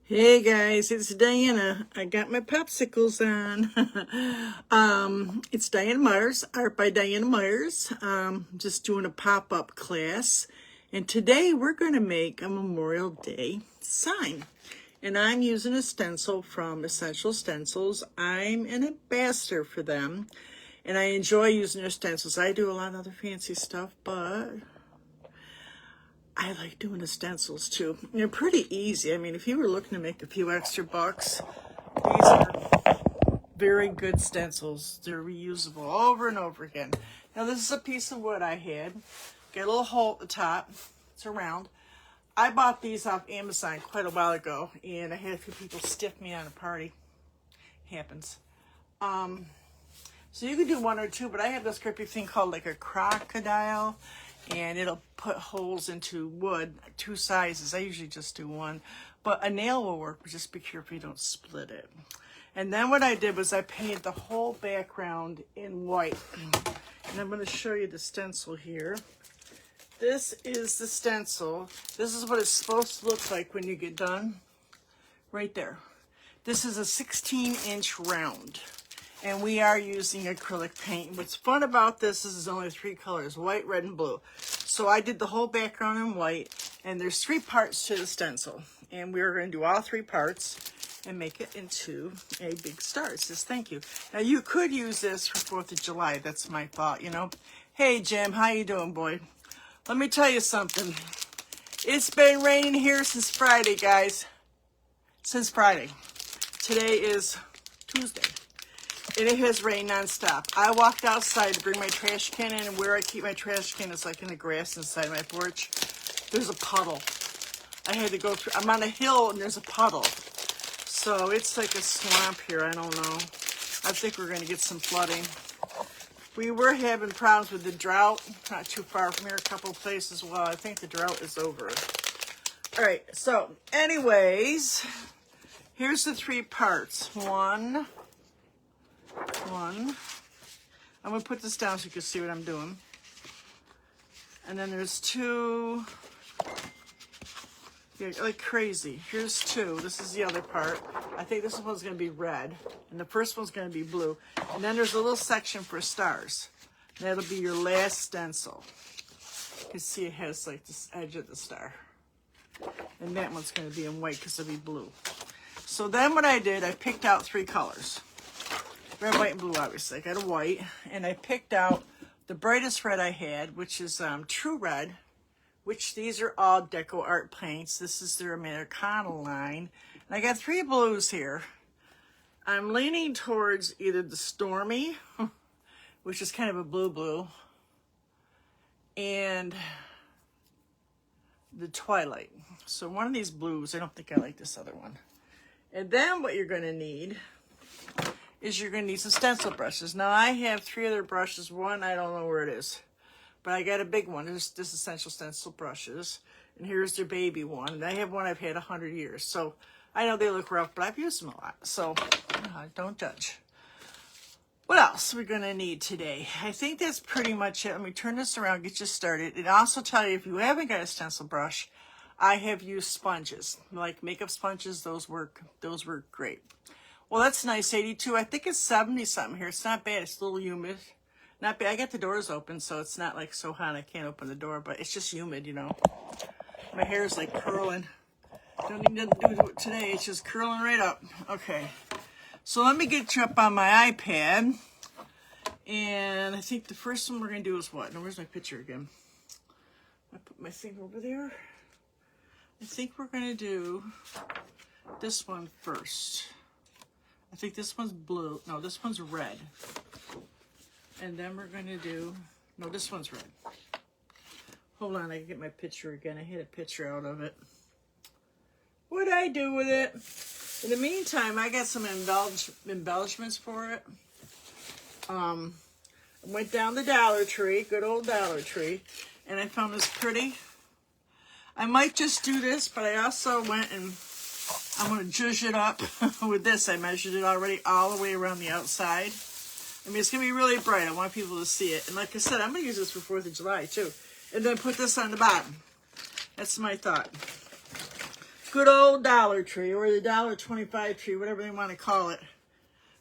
Hey guys, it's Diana. I got my popsicles on. It's Diana Myers, art by Diana Myers. Just doing a pop-up class. And today we're going to make a Memorial Day sign. And I'm using a stencil from Essential Stencils. I'm an ambassador for them. And I enjoy using their stencils. I do a lot of other fancy stuff, but I like doing the stencils too. They're pretty easy. I mean, if you were looking to make a few extra bucks, these are very good stencils. They're reusable over and over again. Now, this is a piece of wood I had. Got a little hole at the top. It's round. I bought these off Amazon quite a while ago, and I had a few people stiff me on a party. Happens. So you can do one or two, but I have this grippy thing called like a crocodile, and it'll put holes into wood, two sizes. I usually just do one, but a nail will work, but just be careful you don't split it. And then what I did was I painted the whole background in white. And I'm going to show you the stencil here. This is the stencil. This is what it's supposed to look like when you get done. Right there. This is a 16-inch round. And we are using acrylic paint. What's fun about this is there's only three colors, white, red, and blue. So I did the whole background in white, and there's three parts to the stencil. And we're going to do all three parts and make it into a big star. It says thank you. Now you could use this for 4th of July. That's my thought, you know. Hey Jim, how you doing, boy? Let me tell you something. It's been raining here since Friday, guys. Since Friday. Today is Tuesday. And it has rained nonstop. I walked outside to bring my trash can in, and where I keep my trash can is like in the grass inside my porch. There's a puddle. I had to go through. I'm on a hill, and there's a puddle. So it's like a swamp here. I don't know. I think we're going to get some flooding. We were having problems with the drought. Not too far from here, a couple of places. Well, I think the drought is over. All right. So, anyways, here's the three parts. One. I'm going to put this down so you can see what I'm doing. And then there's two. Yeah, like crazy. Here's two. This is the other part. I think this one's going to be red. And the first one's going to be blue. And then there's a little section for stars. That'll be your last stencil. You can see it has like this edge of the star. And that one's going to be in white because it'll be blue. So then what I did, I picked out three colors. Red, white, and blue, obviously. I got a white, and I picked out the brightest red I had, which is True Red, which these are all Deco Art paints. This is their Americana line. And I got three blues here. I'm leaning towards either the Stormy, which is kind of a blue, and the Twilight. So one of these blues, I don't think I like this other one. And then what you're going to need is you're going to need some stencil brushes. Now, I have three other brushes. One, I don't know where it is. But I got a big one. There's this Essential Stencil brushes. And here's their baby one. And I have one I've had 100 years. So, I know they look rough, but I've used them a lot. So, don't judge. What else are we going to need today? I think that's pretty much it. Let me turn this around, get you started. And also tell you, if you haven't got a stencil brush, I have used sponges. Like makeup sponges, those work great. Well, that's nice, 82. I think it's 70-something here. It's not bad. It's a little humid. Not bad. I got the doors open, so it's not like so hot I can't open the door, but it's just humid, you know. My hair is like curling. Don't need nothing to do with it today. It's just curling right up. Okay. So let me get you up on my iPad. And I think the first one we're going to do is what? Now, where's my picture again? I put my thing over there. I think we're going to do this one first. I think this one's blue. No, this one's red. And then we're going to do... No, this one's red. Hold on, I can get my picture again. I had a picture out of it. What'd I do with it? In the meantime, I got some embellishments for it. I went down the Dollar Tree, good old Dollar Tree, and I found this pretty. I might just do this, but I also went and I'm going to zhuzh it up with this. I measured it already all the way around the outside. I mean, it's going to be really bright. I want people to see it. And like I said, I'm going to use this for 4th of July, too. And then put this on the bottom. That's my thought. good old Dollar Tree, or the $1.25 tree, whatever they want to call it.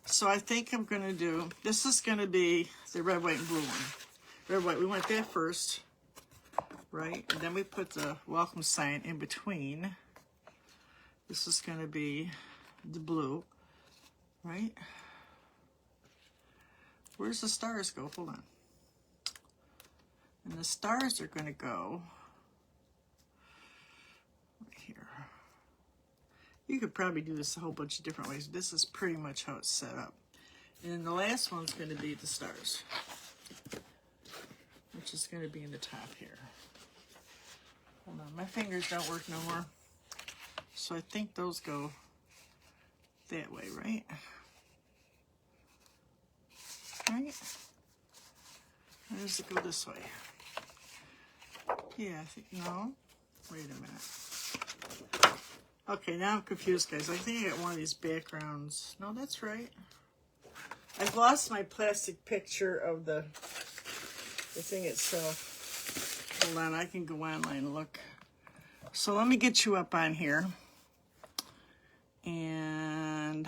So I think I'm going to do, this is going to be the red, white, and blue one. Red, white, we went that first, right? And then we put the welcome sign in between. This is going to be the blue, right? Where's the stars go? Hold on. And the stars are going to go right here. You could probably do this a whole bunch of different ways. This is pretty much how it's set up. And then the last one's going to be the stars, which is going to be in the top here. Hold on, my fingers don't work no more. So I think those go that way, right? Right? Or does it go this way? Yeah, I think, no. Wait a minute. Okay, now I'm confused, guys. I think I got one of these backgrounds. No, that's right. I've lost my plastic picture of the thing itself. Hold on, I can go online and look. So let me get you up on here. And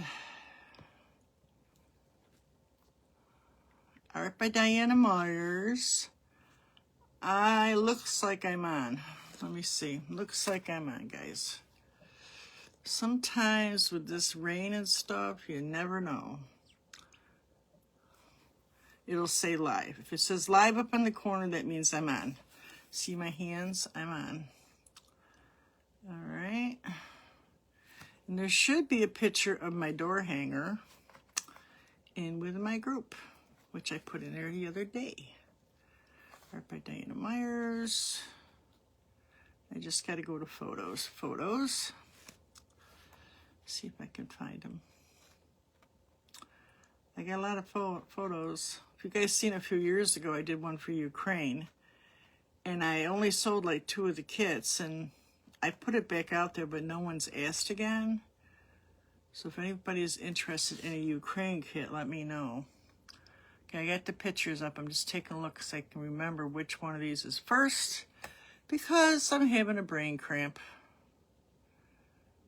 art by Diana Myers. Looks like I'm on. Let me see. Looks like I'm on, guys. Sometimes with this rain and stuff, you never know. It'll say live. If it says live up in the corner, that means I'm on. See my hands? I'm on. All right. And there should be a picture of my door hanger in with my group, which I put in there the other day. Art by Diana Myers. I just got to go to photos. Photos. See if I can find them. I got a lot of photos. If you guys seen a few years ago, I did one for Ukraine. And I only sold like 2 of the kits. And I put it back out there, but no one's asked again. So if anybody is interested in a Ukraine kit, let me know. Okay, I got the pictures up. I'm just taking a look so I can remember which one of these is first, because I'm having a brain cramp.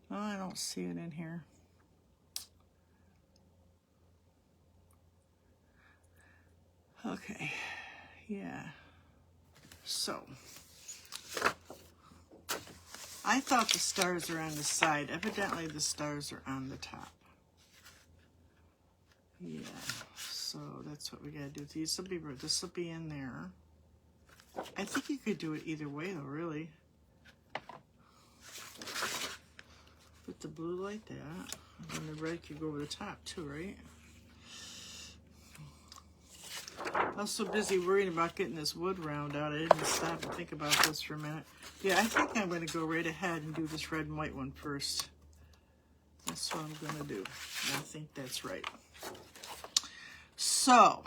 Oh, I don't see it in here. Okay, yeah. So, I thought the stars are on the side. Evidently, the stars are on the top. Yeah, so that's what we gotta do. This will be in there. I think you could do it either way, though, really. Put the blue like that, and the red could go over the top too, right? I was so busy worrying about getting this wood round out, I didn't stop and think about this for a minute. Yeah, I think I'm going to go right ahead and do this red and white one first. That's what I'm going to do. I think that's right. So,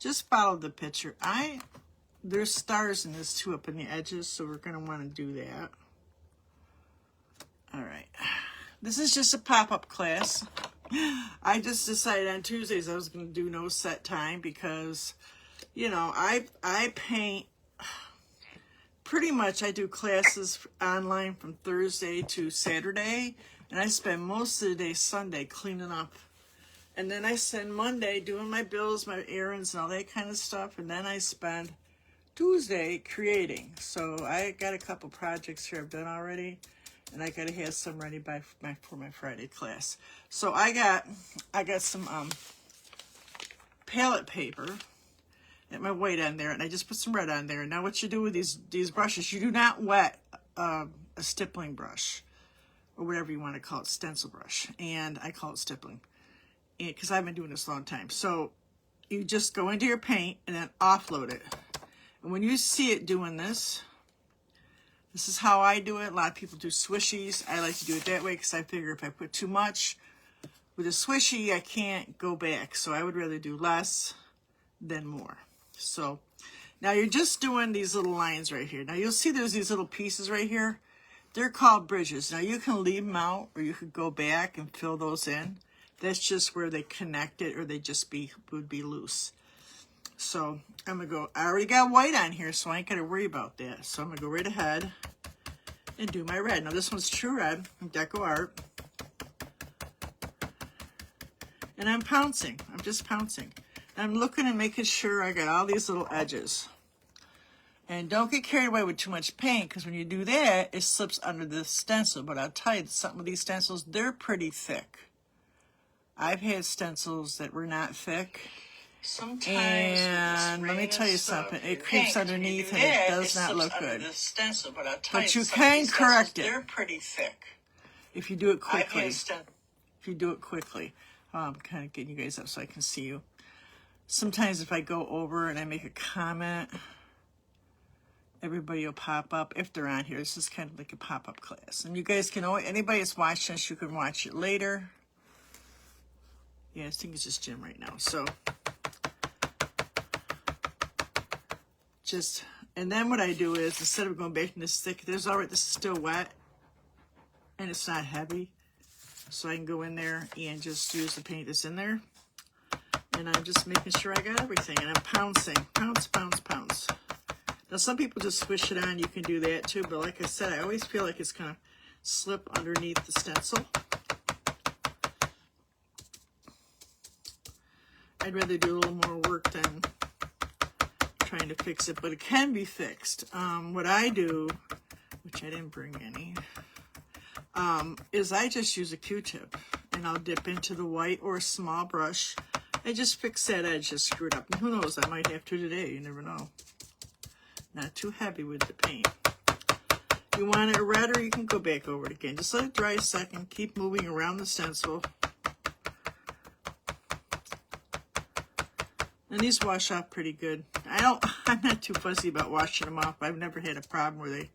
just follow the picture. There's stars in this too up in the edges, so we're going to want to do that. All right. This is just a pop-up class. I just decided on Tuesdays I was going to do no set time because, you know, I paint, pretty much I do classes online from Thursday to Saturday, and I spend most of the day Sunday cleaning up. And then I spend Monday doing my bills, my errands, and all that kind of stuff, and then I spend Tuesday creating. So I got a couple projects here I've done already. And I gotta have some ready for my Friday class. So I got some palette paper at my white on there, and I just put some red on there. Now what you do with these brushes, you do not wet a stippling brush or whatever you want to call it, stencil brush, and I call it stippling because I've been doing this a long time. So you just go into your paint and then offload it, and when you see it doing this. This is how I do it. A lot of people do swishies. I like to do it that way because I figure if I put too much with a swishy, I can't go back. So I would rather do less than more. So now you're just doing these little lines right here. Now you'll see there's these little pieces right here. They're called bridges. Now you can leave them out or you could go back and fill those in. That's just where they connect it or they just would be loose. So I'm going to go, I already got white on here, so I ain't got to worry about that. So I'm going to go right ahead and do my red. Now this one's True Red from Deco Art. And I'm pouncing. I'm just pouncing. I'm looking and making sure I got all these little edges. And don't get carried away with too much paint, because when you do that, it slips under the stencil. But I'll tell you, some of these stencils, they're pretty thick. I've had stencils that were not thick. Sometimes, and let me tell you something, it creeps underneath and it does not look good. Stencil, but you can correct it. They're pretty thick. If you do it quickly. If you do it quickly. I'm kind of getting you guys up so I can see you. Sometimes if I go over and I make a comment, everybody will pop up if they're on here. This is kind of like a pop-up class. And you guys can always, anybody that's watching this, you can watch it later. Yeah, I think it's just Jim right now. So just, and then what I do is, instead of going back in this thick, there's already, this is still wet and it's not heavy. So I can go in there and just use the paint that's in there. And I'm just making sure I got everything. And I'm pouncing, pounce, pounce, pounce. Now some people just squish it on, you can do that too. But like I said, I always feel like it's gonna slip underneath the stencil. I'd rather do a little more work than trying to fix it, but it can be fixed. What I do, which I didn't bring any, is I just use a Q-tip and I'll dip into the white or a small brush and just fix that edge that's screwed up. And who knows, I might have to today, you never know. Not too heavy with the paint. You want it red, or you can go back over it again. Just let it dry a second, keep moving around the stencil. And these wash off pretty good. I'm not too fussy about washing them off. I've never had a problem where they,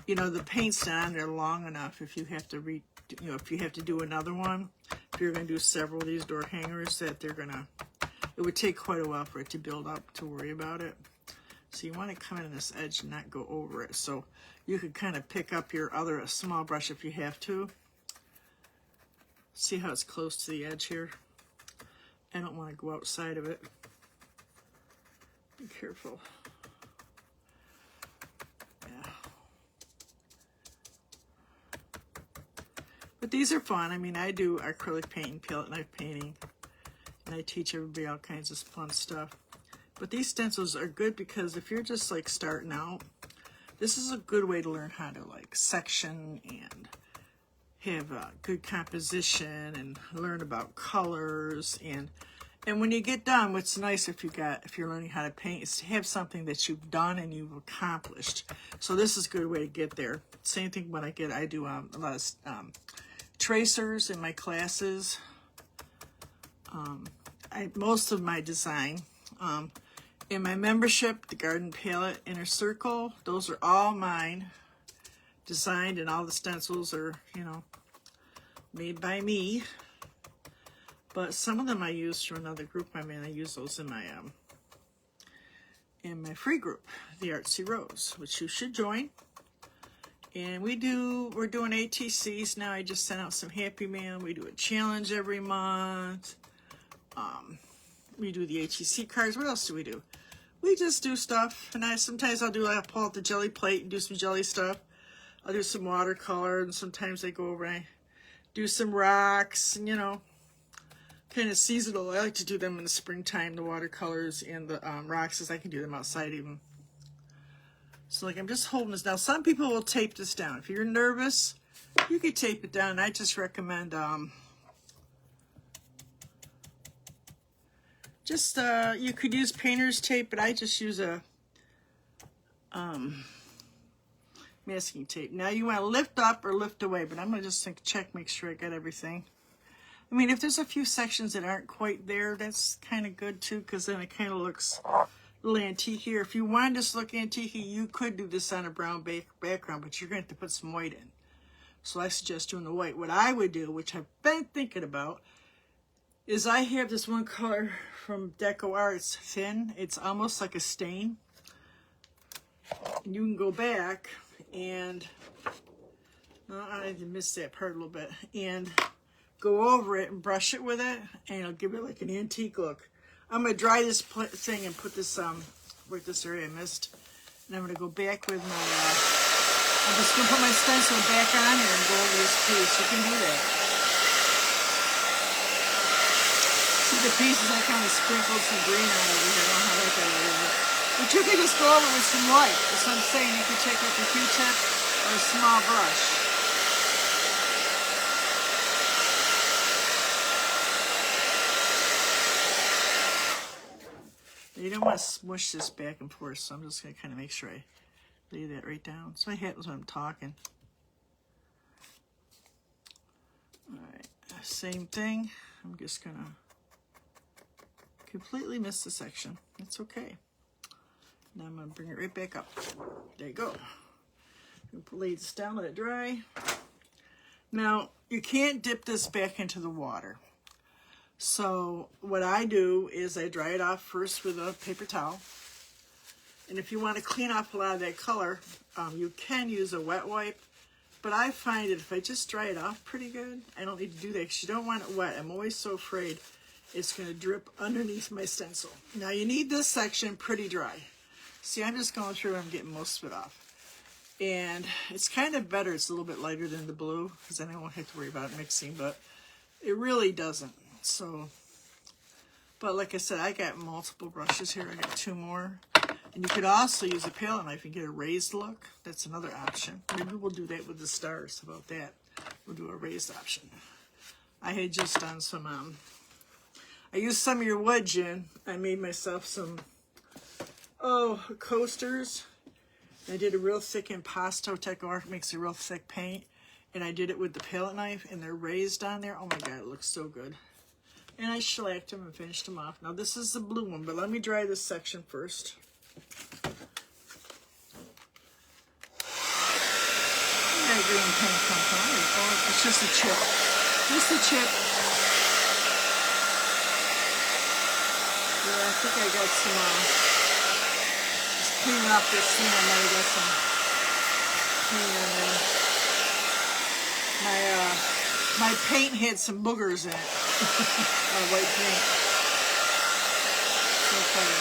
you know, the paint's not on there long enough. If you have to if you have to do another one, if you're going to do several of these door hangers, that it would take quite a while for it to build up to worry about it. So you want to come in this edge and not go over it. So you could kind of pick up your other small brush if you have to. See how it's close to the edge here? I don't want to go outside of it. Be careful. Yeah. But these are fun. I mean, I do acrylic painting, palette knife painting, and I teach everybody all kinds of fun stuff. But these stencils are good because if you're just like starting out, this is a good way to learn how to like section and have a good composition and learn about colors. And when you get done, what's nice if you're learning how to paint is to have something that you've done and you've accomplished. So this is a good way to get there. Same thing when I do a lot of tracers in my classes. Most of my design, in my membership, the Garden Palette Inner Circle, those are all mine, designed, and all the stencils are, you know, made by me. But some of them I use from another group I'm in. I use those in my free group, the Artsy Rose, which you should join. And we're doing ATCs now. I just sent out some Happy Mail. We do a challenge every month. We do the ATC cards. What else do we do? We just do stuff. And sometimes I'll pull out the jelly plate and do some jelly stuff. I'll do some watercolor, and sometimes I go over and I do some rocks, and you know, kind of seasonal. I like to do them in the springtime, the watercolors and the rocks, as I can do them outside even. So like I'm just holding this down. Some people will tape this down. If you're nervous, you could tape it down. I just recommend you could use painter's tape, but I just use a masking tape. Now you want to lift up or lift away, but I'm going to just check, make sure I got everything. I mean, if there's a few sections that aren't quite there, that's kind of good too, because then it kind of looks a little antique here. If you want to just look antique, you could do this on a brown background, but you're going to have to put some white in. So I suggest doing the white. What I would do, which I've been thinking about, is I have this one color from Deco Art. It's thin. It's almost like a stain. And you can go back and, I missed that part a little bit, and go over it and brush it with it, and it'll give it like an antique look. I'm going to dry this thing and put this, where this area I missed, and I'm going to go back with my I'm just going to put my stencil back on here and go over this piece. You can do that. See the pieces? I kind of sprinkled some green on over here. I don't know how that got over there. But you can just go over with some white. That's what I'm saying. You can take like a Q-tip or a small brush. You don't want to smush this back and forth, so I'm just going to kind of make sure I lay that right down. So my hat was when I'm talking. Alright, same thing. I'm just going to completely miss the section. It's okay. Now I'm going to bring it right back up. There you go. Lay this down, let it dry. Now, you can't dip this back into the water. So what I do is I dry it off first with a paper towel. And if you want to clean off a lot of that color, you can use a wet wipe. But I find that if I just dry it off pretty good, I don't need to do that because you don't want it wet. I'm always so afraid it's going to drip underneath my stencil. Now you need this section pretty dry. See, I'm just going through and I'm getting most of it off. And it's kind of better. It's a little bit lighter than the blue because then I won't have to worry about mixing, but it really doesn't. So, but like I said, I got multiple brushes here. I got 2 more. And you could also use a palette knife and get a raised look. That's another option. Maybe we'll do that with the stars. How about that? We'll do a raised option. I had just done some, I used some of your wood, Jen. I made myself some, coasters. I did a real thick impasto technique, makes a real thick paint. And I did it with the palette knife, and they're raised on there. Oh my God, it looks so good. And I shellacked them and finished them off. Now this is the blue one, but let me dry this section first. That green paint comes on. Oh, it's just a chip. Just a chip. Yeah, I think I got some, just cleaning up this thing. I might have got some paint on there. My paint had some boogers in it. White paint. So funny.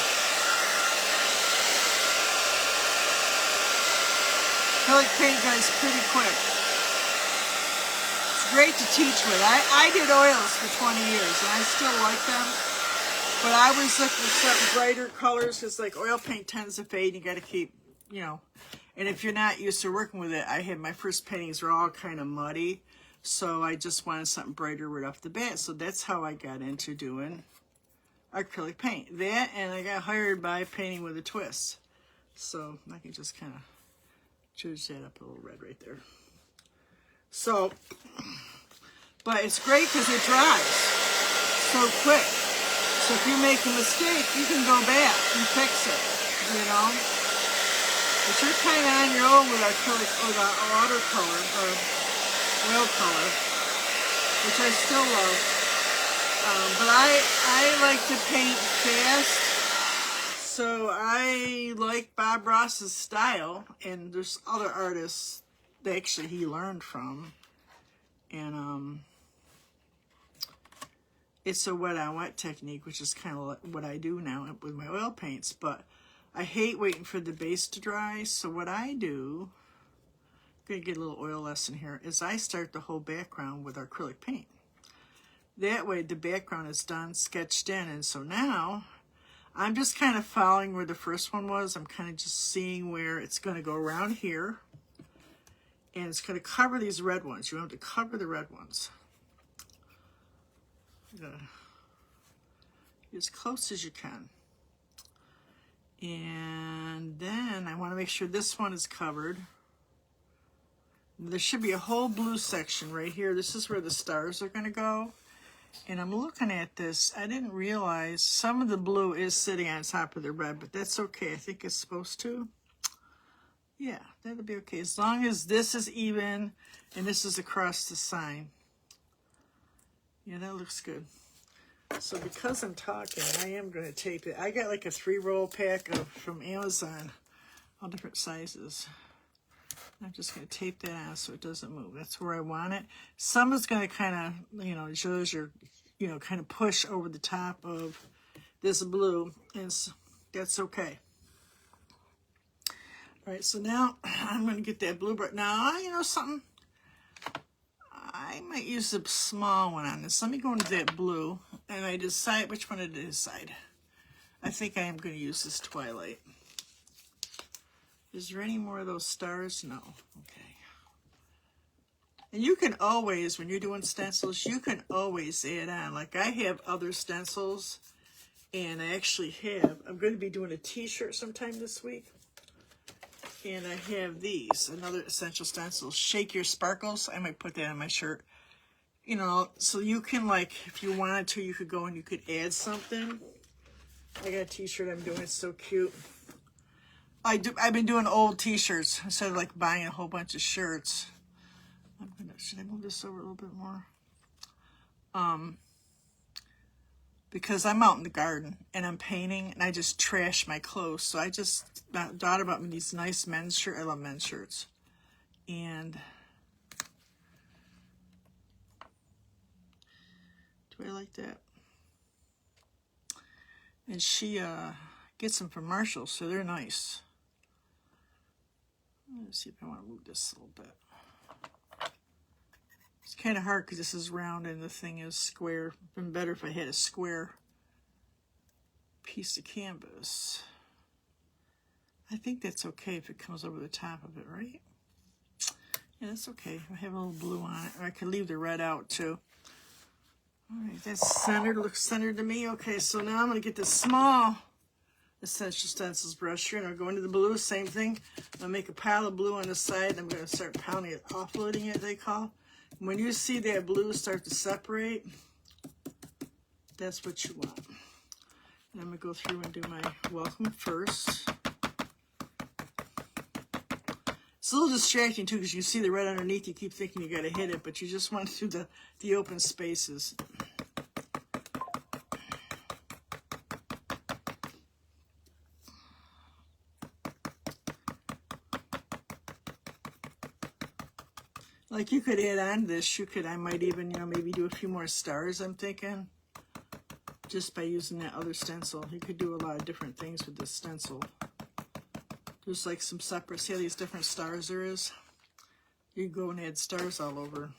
Acrylic paint dries pretty quick. It's great to teach with. I did oils for 20 years and I still like them. But I was looking for some brighter colors because like oil paint tends to fade. You got to keep, and if you're not used to working with it, I had my first paintings were all kind of muddy. So I just wanted something brighter right off the bat. So that's how I got into doing acrylic paint. That, and I got hired by Painting with a Twist. So I can just kind of choose that up a little red right there. So, but it's great because it dries so quick. So if you make a mistake, you can go back and fix it, But you're kind of on your own with acrylic or the watercolor or oil color, which I still love. But I like to paint fast, so I like Bob Ross's style, and there's other artists that actually he learned from, and it's a wet on wet technique, which is kind of like what I do now with my oil paints, but I hate waiting for the base to dry, so what I do, going to get a little oil lesson here, is I start the whole background with acrylic paint. That way the background is done, sketched in, and so now I'm just kind of following where the first one was. I'm kind of just seeing where it's going to go around here, and it's going to cover these red ones. You want to cover the red ones. As close as you can. And then I want to make sure this one is covered. There should be a whole blue section right here. This is where the stars are going to go. And I'm looking at this. I didn't realize some of the blue is sitting on top of the red, but that's okay. I think it's supposed to. Yeah, that'll be okay. As long as this is even and this is across the sign. Yeah, that looks good. So because I'm talking, I am going to tape it. I got like a 3-roll pack from Amazon, all different sizes. I'm just going to tape that on so it doesn't move. That's where I want it. Some is going to kind of, shows your, kind of push over the top of this blue. And that's okay. All right, so now I'm going to get that blue brush. Now, you know something? I might use a small one on this. Let me go into that blue, and I decide which one to decide. I think I am going to use this Twilight. Is there any more of those stars? No. Okay. And you can always, when you're doing stencils, you can always add on. Like I have other stencils, and I actually have, I'm going to be doing a t-shirt sometime this week. And I have these, another Essential Stencils, Shake Your Sparkles. I might put that on my shirt. You know, so you can, like, if you wanted to, you could go and you could add something. I got a t-shirt I'm doing, it's so cute. I've been doing old t-shirts instead of like buying a whole bunch of shirts. Should I move this over a little bit more? Because I'm out in the garden and I'm painting and I just trash my clothes. So I just thought about these nice men's shirts. I love men's shirts. And do I like that? And she gets them from Marshalls, so they're nice. Let's see if I want to move this a little bit. It's kind of hard because this is round and the thing is square. It would have been better if I had a square piece of canvas. I think that's okay if it comes over the top of it, right? Yeah, that's okay. I have a little blue on it. Or I could leave the red out too. All right, that's centered. Looks centered to me. Okay, so now I'm going to get this small Essential Stencils brush here, and I'll go into the blue, same thing. I'll make a pile of blue on the side, and I'm going to start pounding it, offloading it, they call. When you see that blue start to separate, that's what you want. And I'm going to go through and do my welcome first. It's a little distracting too because you see the red underneath, you keep thinking you got to hit it, but you just want to do the open spaces. Like you could add on to this, I might even, maybe do a few more stars, I'm thinking. Just by using that other stencil. You could do a lot of different things with this stencil. There's like some separate, see how these different stars there is? You can go and add stars all over.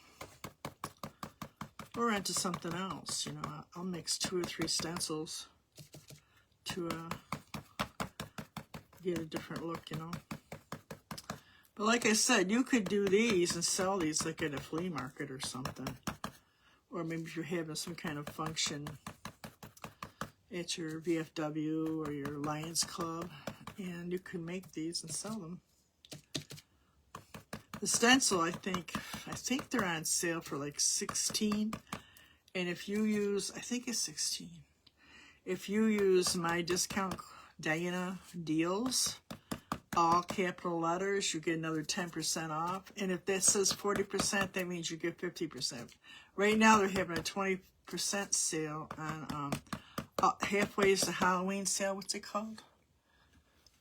Or onto something else, I'll mix 2 or 3 stencils to get a different look, But like I said, you could do these and sell these like at a flea market or something. Or maybe if you're having some kind of function at your VFW or your Lions Club, and you can make these and sell them. The stencil, I think they're on sale for like $16, and if you use, I think it's $16. If you use my discount, Diana Deals, all capital letters, you get another 10% off, and if that says 40%, that means you get 50%. Right now, they're having a 20% sale on halfway to Halloween sale. What's it called?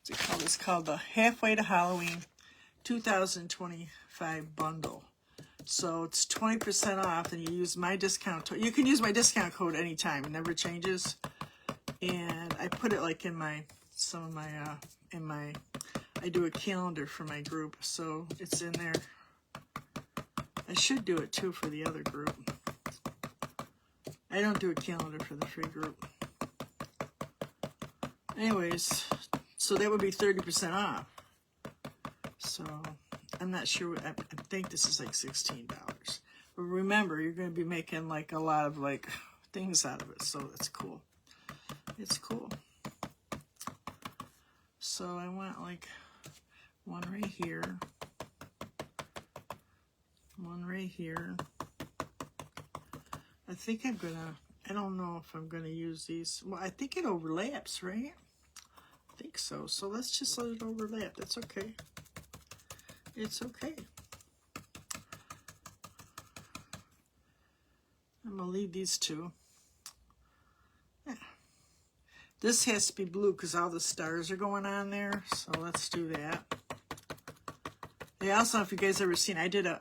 It's called the Halfway to Halloween 2025 bundle. So it's 20% off, and you use my discount. You can use my discount code anytime. It never changes. And I put it like in my I do a calendar for my group, so it's in there. I should do it too for the other group. I don't do a calendar for the free group. Anyways, so that would be 30% off. So I'm not sure. I think this is like $16. But remember, you're going to be making like a lot of like things out of it, so that's cool. It's cool. So I want like one right here, one right here. I think I'm gonna, I don't know if I'm gonna use these. Well, I think it overlaps, right? I think so. So let's just let it overlap. That's okay. It's okay. I'm gonna leave these two. Yeah. This has to be blue because all the stars are going on there. So let's do that. I also, if you guys ever seen, I did a,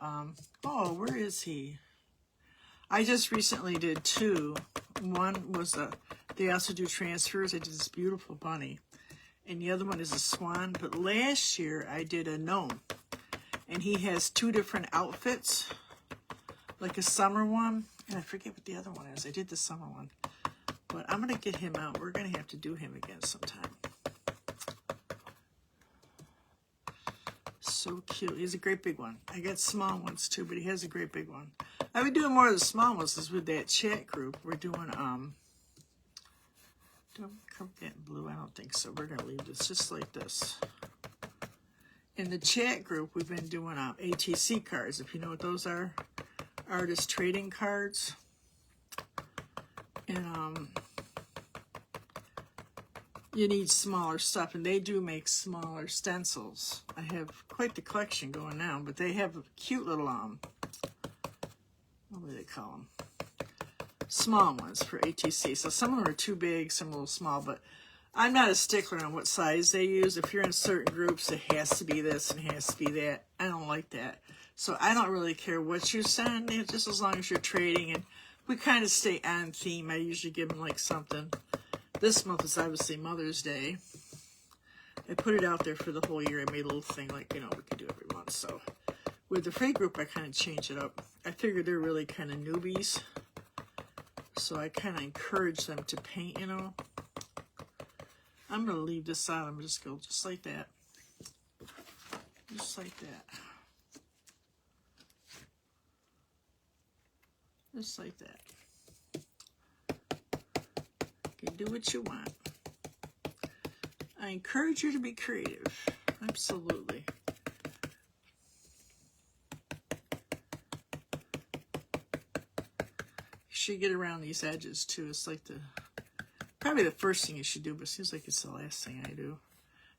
oh, where is he? I just recently did 2. One was they also do transfers. I did this beautiful bunny. and the other one is a swan. But last year I did a gnome, and he has 2 different outfits, like a summer one, and I forget what the other one is. I did the summer one, but I'm going to get him out. We're going to have to do him again sometime. So cute. He's a great big one. I got small ones too, but he has a great big one. I've been doing more of the small ones is with that chat group. We're doing, don't cover that in blue. I don't think so. We're going to leave this just like this. In the chat group, we've been doing ATC cards, if you know what those are. Artist trading cards. And you need smaller stuff, and they do make smaller stencils. I have quite the collection going now, but they have a cute little, what do they call them? Small ones for ATC. So some of them are too big, some a little small, but I'm not a stickler on what size they use. If you're in certain groups, it has to be this and it has to be that. I don't like that. So I don't really care what you send, just as long as you're trading, and we kind of stay on theme. I usually give them like something. This month is obviously Mother's Day. I put it out there for the whole year. I made a little thing like, you know, we can do every month. So with the free group, I kind of change it up. I figured they're really kind of newbies. So I kind of encourage them to paint, you know. I'm going to leave this out. I'm going to just go just like that. Just like that. Just like that. You can do what you want. I encourage you to be creative. Absolutely. You should get around these edges too. It's like probably the first thing you should do, but it seems like it's the last thing I do.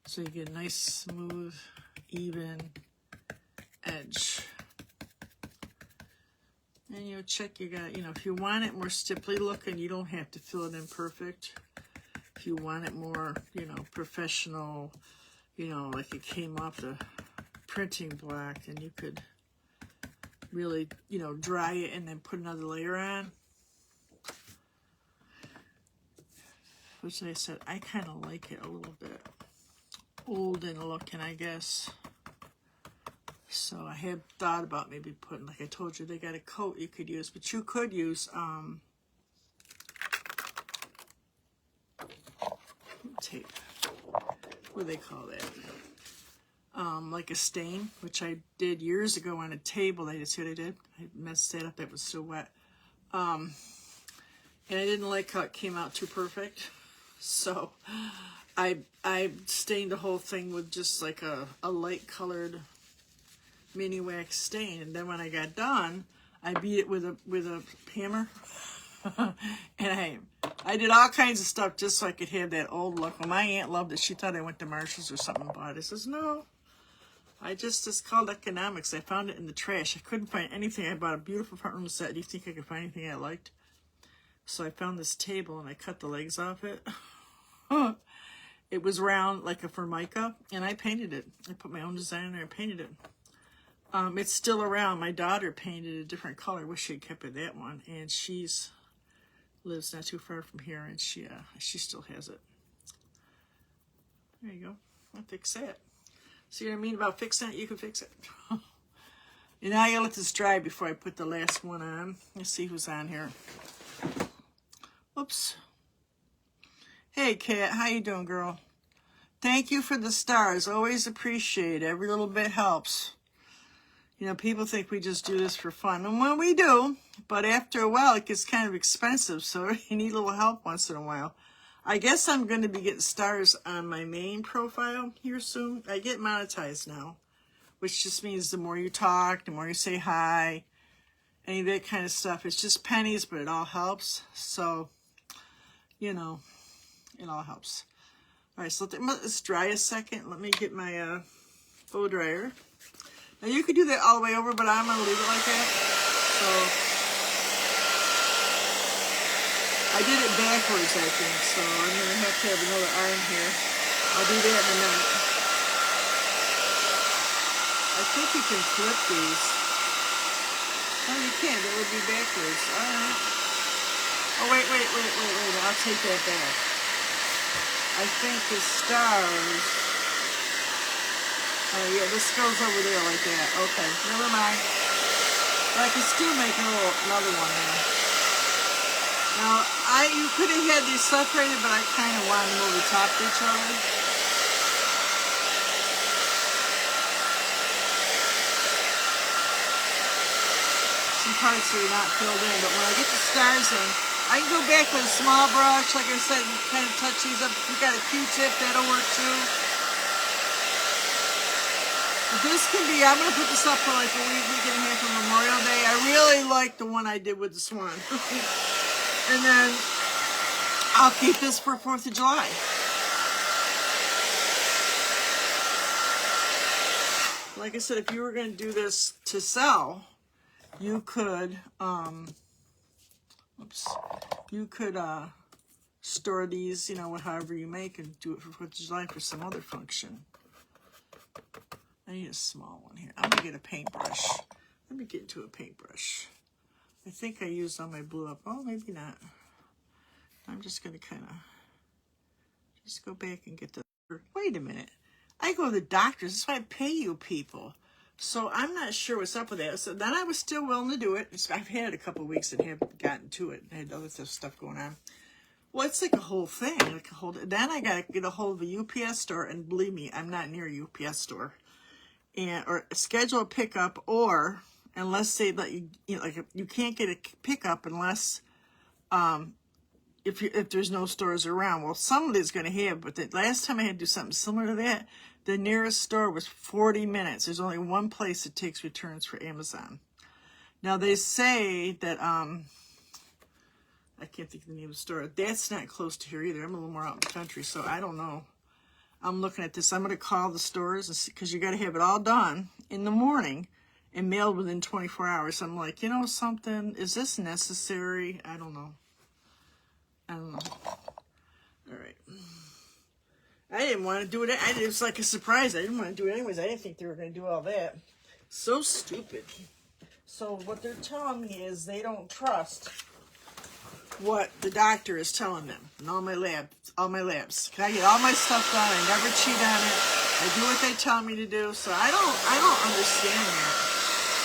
So you get a nice, smooth, even edge. And you check, you got, you know, if you want it more stipply looking, you don't have to fill it in perfect. If you want it more, you know, professional, you know, like it came off the printing block, then you could really, you know, dry it and then put another layer on. Which I said, I kind of like it a little bit olden looking, I guess. So I had thought about maybe putting, like I told you, they got a coat you could use, but you could use tape. What do they call that? Like a stain, which I did years ago on a table. See what I did? I messed that up. That was so wet. And I didn't like how it came out too perfect. So I stained the whole thing with just like a light colored mini wax stain, and then when I got done, I beat it with a hammer, and I did all kinds of stuff just so I could have that old look. Well, my aunt loved it. She thought I went to Marshall's or something and bought it. I says, no, it's called economics. I found it in the trash. I couldn't find anything. I bought a beautiful front room set. Do you think I could find anything I liked? So I found this table and I cut the legs off it. It was round like a Formica, and I painted it. I put my own design in there and painted it. It's still around. My daughter painted a different color. Wish she had kept it that one. And lives not too far from here, and she still has it. There you go. I'll fix that. See what I mean about fixing it? You can fix it. And now I gotta let this dry before I put the last one on. Let's see who's on here. Oops. Hey, Kat. How you doing, girl? Thank you for the stars. Always appreciate it. Every little bit helps. You know, people think we just do this for fun. And well, we do. But after a while, it gets kind of expensive. So you need a little help once in a while. I guess I'm going to be getting stars on my main profile here soon. I get monetized now, which just means the more you talk, the more you say hi, any of that kind of stuff. It's just pennies, but it all helps. So, you know, it all helps. All right, so let's dry a second. Let me get my blow dryer. Now, you could do that all the way over, but I'm going to leave it like that. So, I did it backwards, I think, so I'm going to have another arm here. I'll do that in a minute. I think you can flip these. Oh, you can. That would be backwards. All right. Oh, wait. I'll take that back. I think the stars. Oh yeah, this goes over there like that. Okay, never mind. But I can still make another one there. Now, you could have had these separated, but I kind of want them over top of each other. Some parts are not filled in, but when I get the stars in, I can go back with a small brush, like I said, and kind of touch these up. If you got a Q-tip, that'll work too. But this can be, I'm going to put this up for like a week and a half for Memorial Day. I really like the one I did with the swan. And then I'll keep this for 4th of July. Like I said, if you were going to do this to sell, you could, store these, you know, however you make, and do it for 4th of July for some other function. I need a small one here. I'm going to get a paintbrush. Let me get into a paintbrush. I think I used all my blue up. Oh, maybe not. I'm just going to kind of just go back and get the... Wait a minute. I go to the doctors. That's why I pay you people. So I'm not sure what's up with that. So then I was still willing to do it. I've had it a couple of weeks and haven't gotten to it. I had other stuff going on. Well, it's like a whole thing. Then I got to get a hold of a UPS store. And believe me, I'm not near a UPS store. Or schedule a pickup, or unless they let you, like you can't get a pickup unless if there's no stores around. Well, somebody's going to have, but the last time I had to do something similar to that, the nearest store was 40 minutes. There's only one place that takes returns for Amazon. Now they say that I can't think of the name of the store. That's not close to here either. I'm a little more out in the country, so I don't know. I'm looking at this. I'm going to call the stores because you got to have it all done in the morning and mailed within 24 hours. I'm like, you know something? Is this necessary? I don't know. All right. I didn't want to do it. It was like a surprise. I didn't want to do it anyways. I didn't think they were going to do all that. So stupid. So what they're telling me is they don't trust what the doctor is telling them and all my labs. Can I get all my stuff done? I never cheat on it. I do what they tell me to do. So I don't understand that.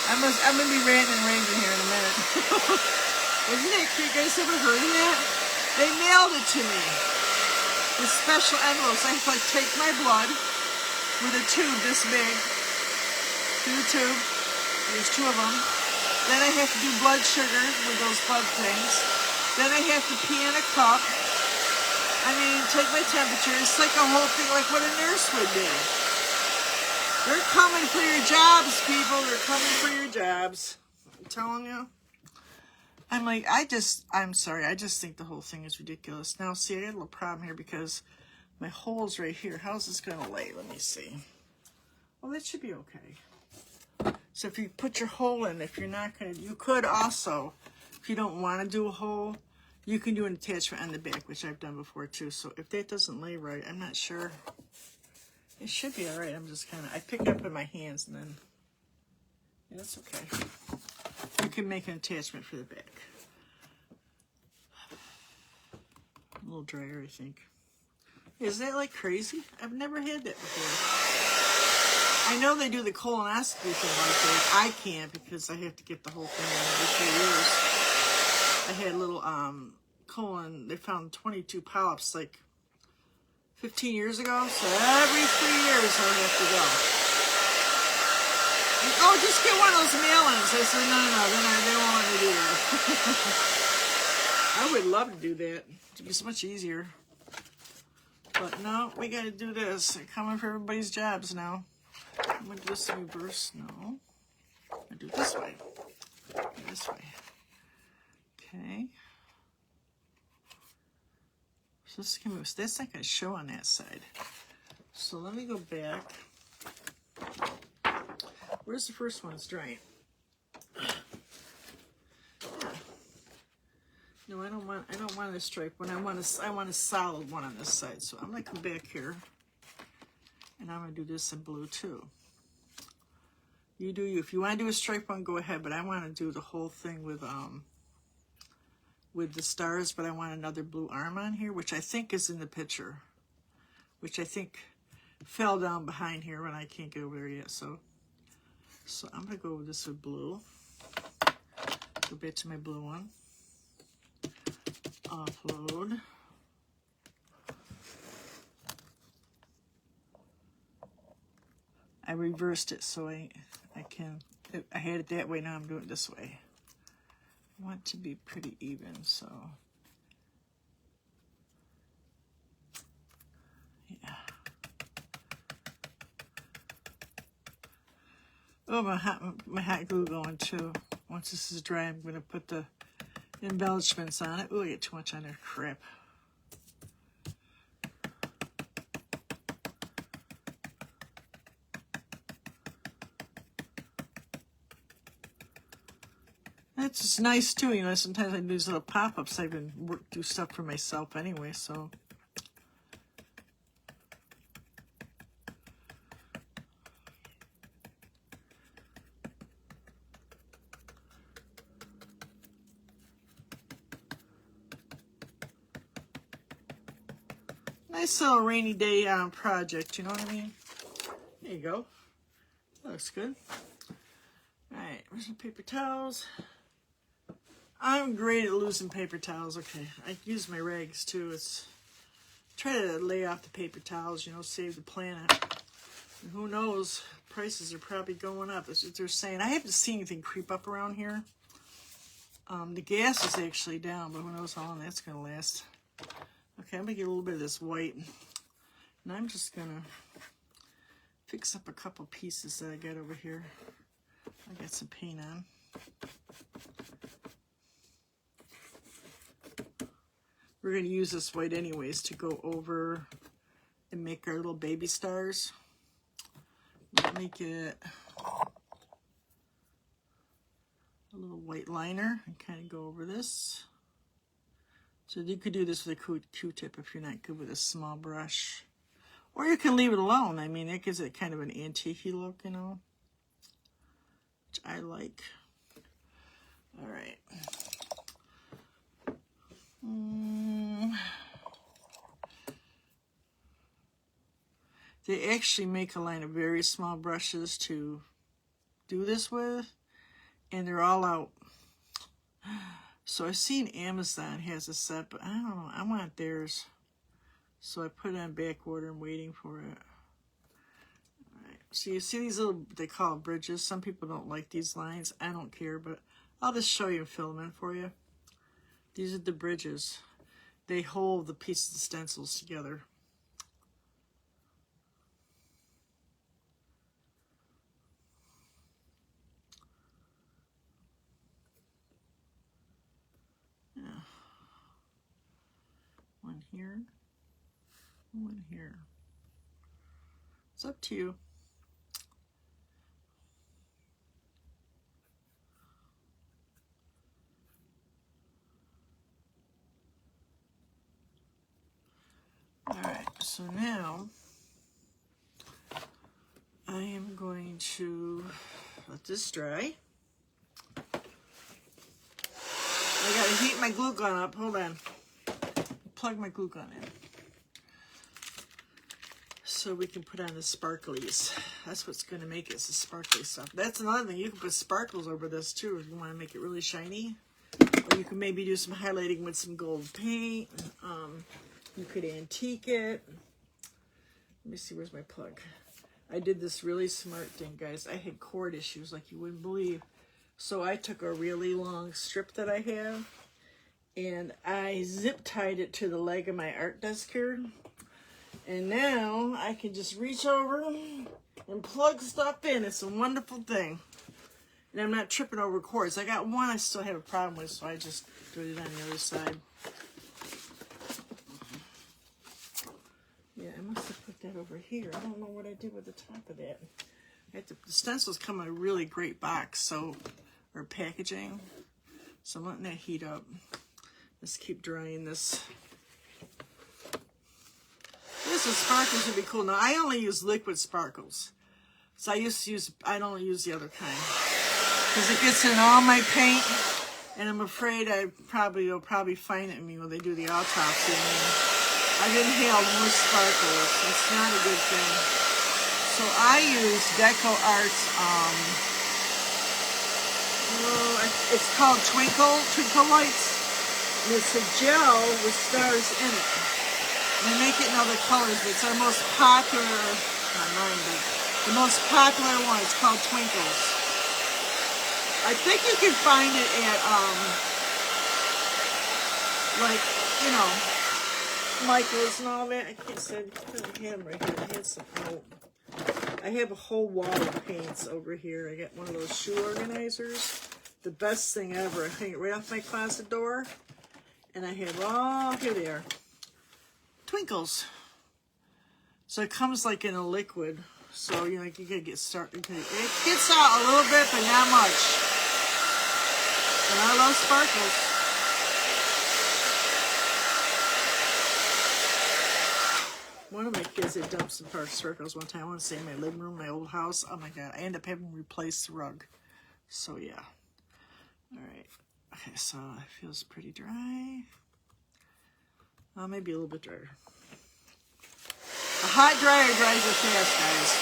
I'm gonna be ranting and raving here in a minute. Isn't that cute? You guys ever heard of that? They mailed it to me with special envelopes. I have to like take my blood with a tube this big through the tube. There's 2 of them. Then I have to do blood sugar with those blood things. Then I have to pee in a cup. I mean, take my temperature. It's like a whole thing, like what a nurse would do. They're coming for your jobs, people. They're coming for your jobs. I'm telling you. I'm like, I'm sorry. I just think the whole thing is ridiculous. Now, see, I got a little problem here because my hole's right here. How's this going to lay? Let me see. Well, that should be okay. So if you put your hole in, if you're not going to, you could also, if you don't want to do a hole, you can do an attachment on the back, which I've done before too. So if that doesn't lay right, I'm not sure. It should be all right. I'm just kind of, I pick it up in my hands and then, yeah, that's okay. You can make an attachment for the back. A little drier, I think. Isn't that like crazy? I've never had that before. I know they do the colonoscopy thing like that. I can't because I have to get the whole thing done every 2 years. I had a little colon, they found 22 polyps like 15 years ago, so every 3 years I have to go. And, oh, just get one of those mail-ins. I said, no, they won't let me do that. I would love to do that. It'd be so much easier. But no, we got to do this. They're coming for everybody's jobs now. I'm going to do this in reverse. No. I'm going to do it this way. This way. Okay. So that's not going to show on that side. So let me go back. Where's the first one? It's drying. No, I don't want a stripe one. I want a solid one on this side. So I'm going to come back here, and I'm going to do this in blue too. You do you. If you want to do a stripe one, go ahead. But I want to do the whole thing with the stars. But I want another blue arm on here, which I think is in the picture. which I think fell down behind here when I can't get over there yet. So I'm going to go with this with blue. Go back to my blue one. Offload. I reversed it so I had it that way, now I'm doing it this way. I want to be pretty even, so yeah. Oh, my hot glue going too. Once this is dry, I'm going to put the embellishments on it. Oh, I get too much on there. Crap. That's just nice too, you know. Sometimes I do these little pop-ups. I've been do stuff for myself anyway, so. Nice little rainy day project, you know what I mean? There you go. That looks good. Alright, where's some paper towels? I'm great at losing paper towels. Okay, I use my rags too. Try to lay off the paper towels, you know, save the planet. And who knows? Prices are probably going up. That's what they're saying. I haven't seen anything creep up around here. The gas is actually down, but who knows how long that's going to last. Okay, I'm going to get a little bit of this white. And I'm just going to fix up a couple pieces that I got over here. I got some paint on. We're going to use this white anyways to go over and make our little baby stars. Let me get a little white liner and kind of go over this. So you could do this with a Q-tip if you're not good with a small brush. Or you can leave it alone. I mean, it gives it kind of an antique-y look, you know, which I like. All right. They actually make a line of very small brushes to do this with, and they're all out. So I've seen Amazon has a set, but I don't know. I want theirs. So I put it on back order and waiting for it. All right. So you see these little, they call it bridges. Some people don't like these lines. I don't care, but I'll just show you and fill them in for you. These are the bridges. They hold the pieces of stencils together. Yeah. One here, one here. It's up to you. All right, so now I am going to let this dry. I gotta heat my glue gun up. Hold on. Plug my glue gun in. So we can put on the sparklies. That's what's gonna make it, is the sparkly stuff. That's another thing. You can put sparkles over this too if you want to make it really shiny. Or you can maybe do some highlighting with some gold paint. You could antique it. Let me see, where's my plug? I did this really smart thing, guys. I had cord issues like you wouldn't believe. So I took a really long strip that I have and I zip tied it to the leg of my art desk here. And now I can just reach over and plug stuff in. It's a wonderful thing. And I'm not tripping over cords. I got one I still have a problem with, so I just do it on the other side. Yeah, I must have put that over here. I don't know what I did with the top of that. The stencils come in a really great box, so, or packaging. So I'm letting that heat up. Let's keep drying this. This is sparkles would be cool. Now I only use liquid sparkles. So I don't use the other kind. Because it gets in all my paint, and I'm afraid you'll probably find it in me when they do the autopsy. I've inhaled more sparkles. It's not a good thing. So I use Deco Arts, it's called Twinkle Lights. And it's a gel with stars in it. And they make it in other colors, but it's our most popular, not mine, but the most popular one. It's called Twinkles. I think you can find it at, like, you know, Michael's and all that. I can't say, I have them right here. I had some out. I have a whole wall of paints over here. I got one of those shoe organizers. The best thing ever. I hang it right off my closet door. And I have, oh, here they are. Twinkles. So it comes like in a liquid. So, you know, you gotta get started. It gets out a little bit, but not much. And I love sparkles. One of my kids had dumped some sparkles one time. I want to say in my living room, my old house. Oh my God. I ended up having to replace the rug. So yeah. Alright. Okay, so it feels pretty dry. Maybe a little bit drier. A hot dryer dries it fast, guys.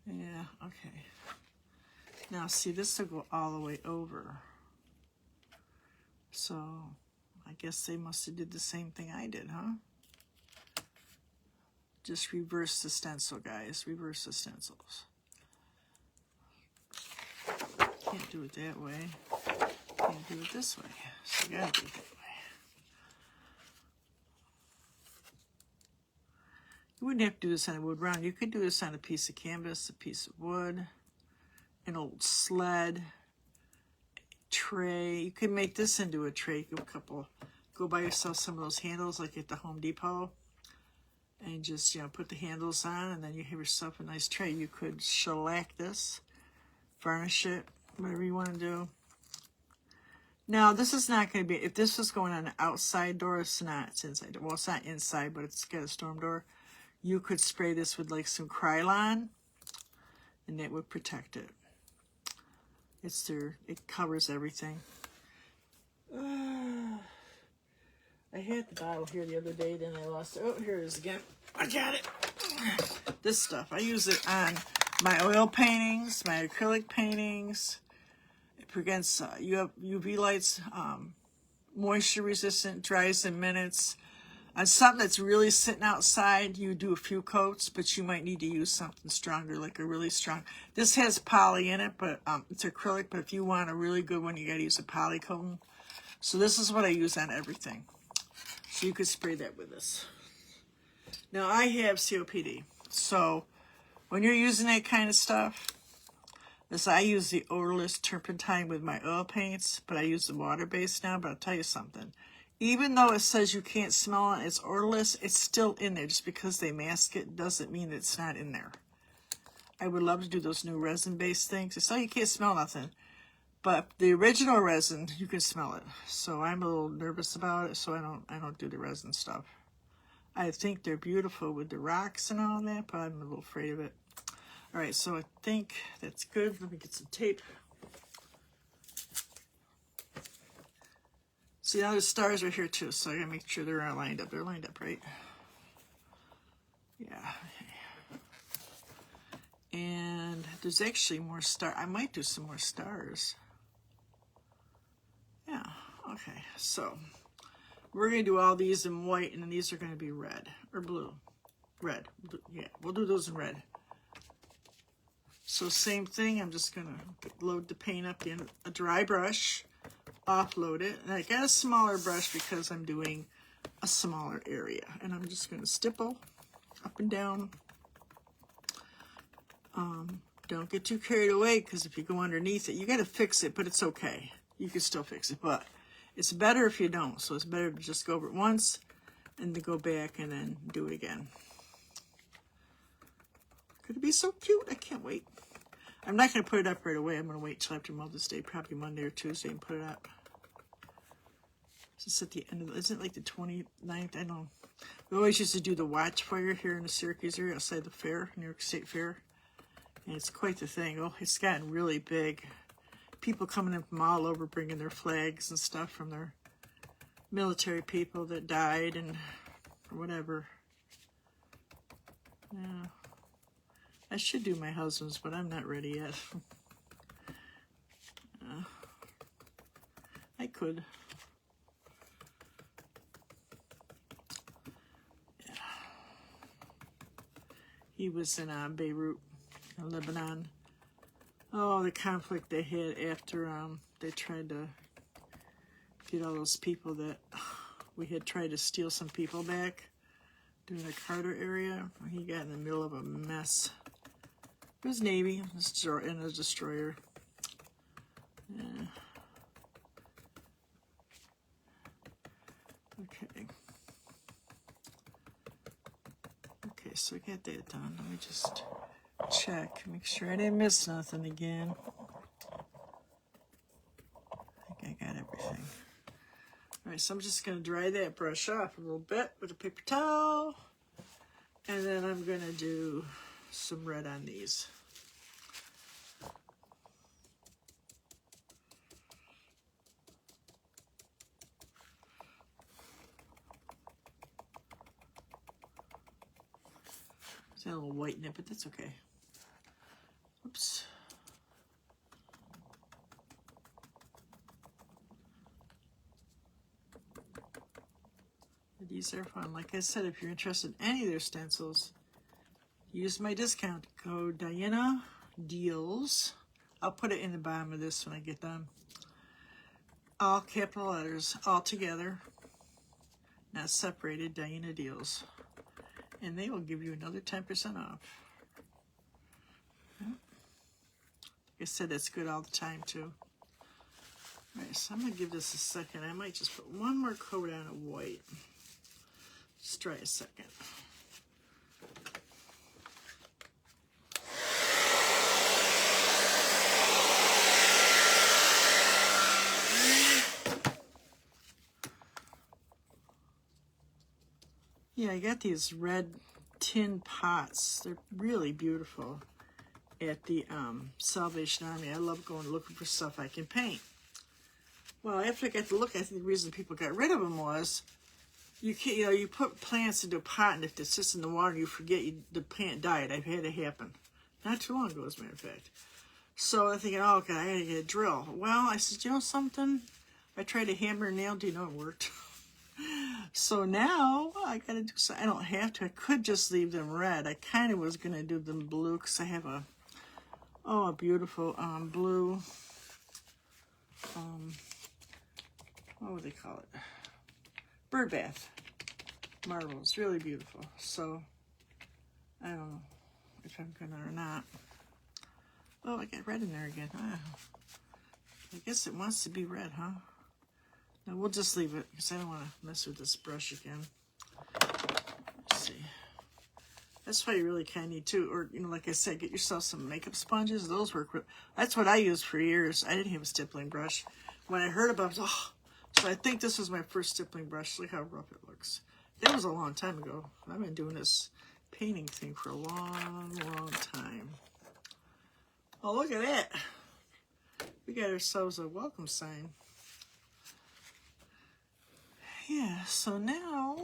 Yeah, okay. Now, see, this will go all the way over. So, I guess they must have did the same thing I did, huh? Just reverse the stencil, guys. Reverse the stencils. Can't do it that way. Can't do it this way. So you gotta do it that way. You wouldn't have to do this on a wood round. You could do this on a piece of canvas, a piece of wood, an old sled, a tray. You could make this into a tray. Go buy yourself some of those handles like at the Home Depot. And just, you know, put the handles on, and then you have yourself a nice tray. You could shellac this, varnish it, whatever you want to do. Now, this is not going to be, if this was going on an outside door, it's not. It's inside. Well, it's not inside, but it's got a storm door. You could spray this with like some Krylon, and it would protect it. It covers everything. I had the bottle here the other day, then I lost it. Oh, here it is again. I got it. This stuff, I use it on my oil paintings, my acrylic paintings. It prevents UV lights, moisture resistant, dries in minutes. On something that's really sitting outside, you do a few coats, but you might need to use something stronger, like a really strong. This has poly in it, but it's acrylic, but if you want a really good one, you got to use a polycone. So this is what I use on everything. So you could spray that with this. Now I have COPD, so when you're using that kind of stuff, I use the odorless turpentine with my oil paints, but I use the water-based now. But I'll tell you something. Even though it says you can't smell it, it's odorless, it's still in there. Just because they mask it doesn't mean that it's not in there. I would love to do those new resin-based things. It's like you can't smell nothing. But the original resin, you can smell it. So I'm a little nervous about it, so I don't do the resin stuff. I think they're beautiful with the rocks and all that, but I'm a little afraid of it. All right, so I think that's good. Let me get some tape. See, now the stars are here too, so I gotta make sure they're all lined up. They're lined up, right? Yeah. And there's actually more stars. I might do some more stars. Yeah, okay. So we're going to do all these in white, and then these are going to be red or blue. Red. Yeah, we'll do those in red. So same thing. I'm just going to load the paint up in a dry brush, offload it. And I got a smaller brush because I'm doing a smaller area. And I'm just going to stipple up and down. Don't get too carried away, because if you go underneath it, you got to fix it, but it's okay. You can still fix it, but it's better if you don't. So it's better to just go over it once and then go back and then do it again. Could it be so cute? I can't wait. I'm not going to put it up right away. I'm going to wait till after Mother's Day, probably Monday or Tuesday, and put it up. Just at the end of isn't it like the 29th? I don't know. We always used to do the watch fire here in the Syracuse area outside the fair, New York State Fair. And it's quite the thing. Oh, it's gotten really big. People coming in from all over bringing their flags and stuff from their military people that died and whatever. Yeah. I should do my husband's, but I'm not ready yet. I could. Yeah. He was in Beirut, in Lebanon. Oh, the conflict they had after they tried to get all those people that we had tried to steal some people back during the Carter area. He got in the middle of a mess. It was Navy and a destroyer. Yeah. Okay. Okay, so I got that done. Let me just check, make sure I didn't miss nothing again. I think I got everything. All right, so I'm just going to dry that brush off a little bit with a paper towel. And then I'm going to do some red on these. There's a little white in it, but that's okay. Oops. These are fun. Like I said, if you're interested in any of their stencils, use my discount code Diana Deals. I'll put it in the bottom of this when I get done. All capital letters, all together, not separated, Diana Deals. And they will give you another 10% off. Like I said, that's good all the time too. All right, so I'm going to give this a second. I might just put one more coat on of white. Just try a second. Yeah, I got these red tin pots. They're really beautiful at the Salvation Army. I love going looking for stuff I can paint. Well, after I got to look, I think the reason people got rid of them was you can't, you put plants into a pot, and if it sits in the water, you forget the plant died. I've had it happen not too long ago, as a matter of fact. So I'm thinking, oh, okay, I gotta get a drill. Well, I said, you know something? I tried a hammer and nail. Do you know it worked? So now I gotta do something. I don't have to. I could just leave them red. I kind of was gonna do them blue because I have a beautiful blue. What would they call it? Bird bath marble. It's really beautiful. So I don't know if I'm gonna or not. Oh, I got red in there again. I guess it wants to be red, huh? No, we'll just leave it because I don't want to mess with this brush again. Let's see. That's why you really kind of need to, or, like I said, get yourself some makeup sponges. Those work. That's what I used for years. I didn't have a stippling brush. When I heard about it, so I think this was my first stippling brush. Look how rough it looks. That was a long time ago. I've been doing this painting thing for a long, long time. Oh, look at that. We got ourselves a welcome sign. Yeah, so now,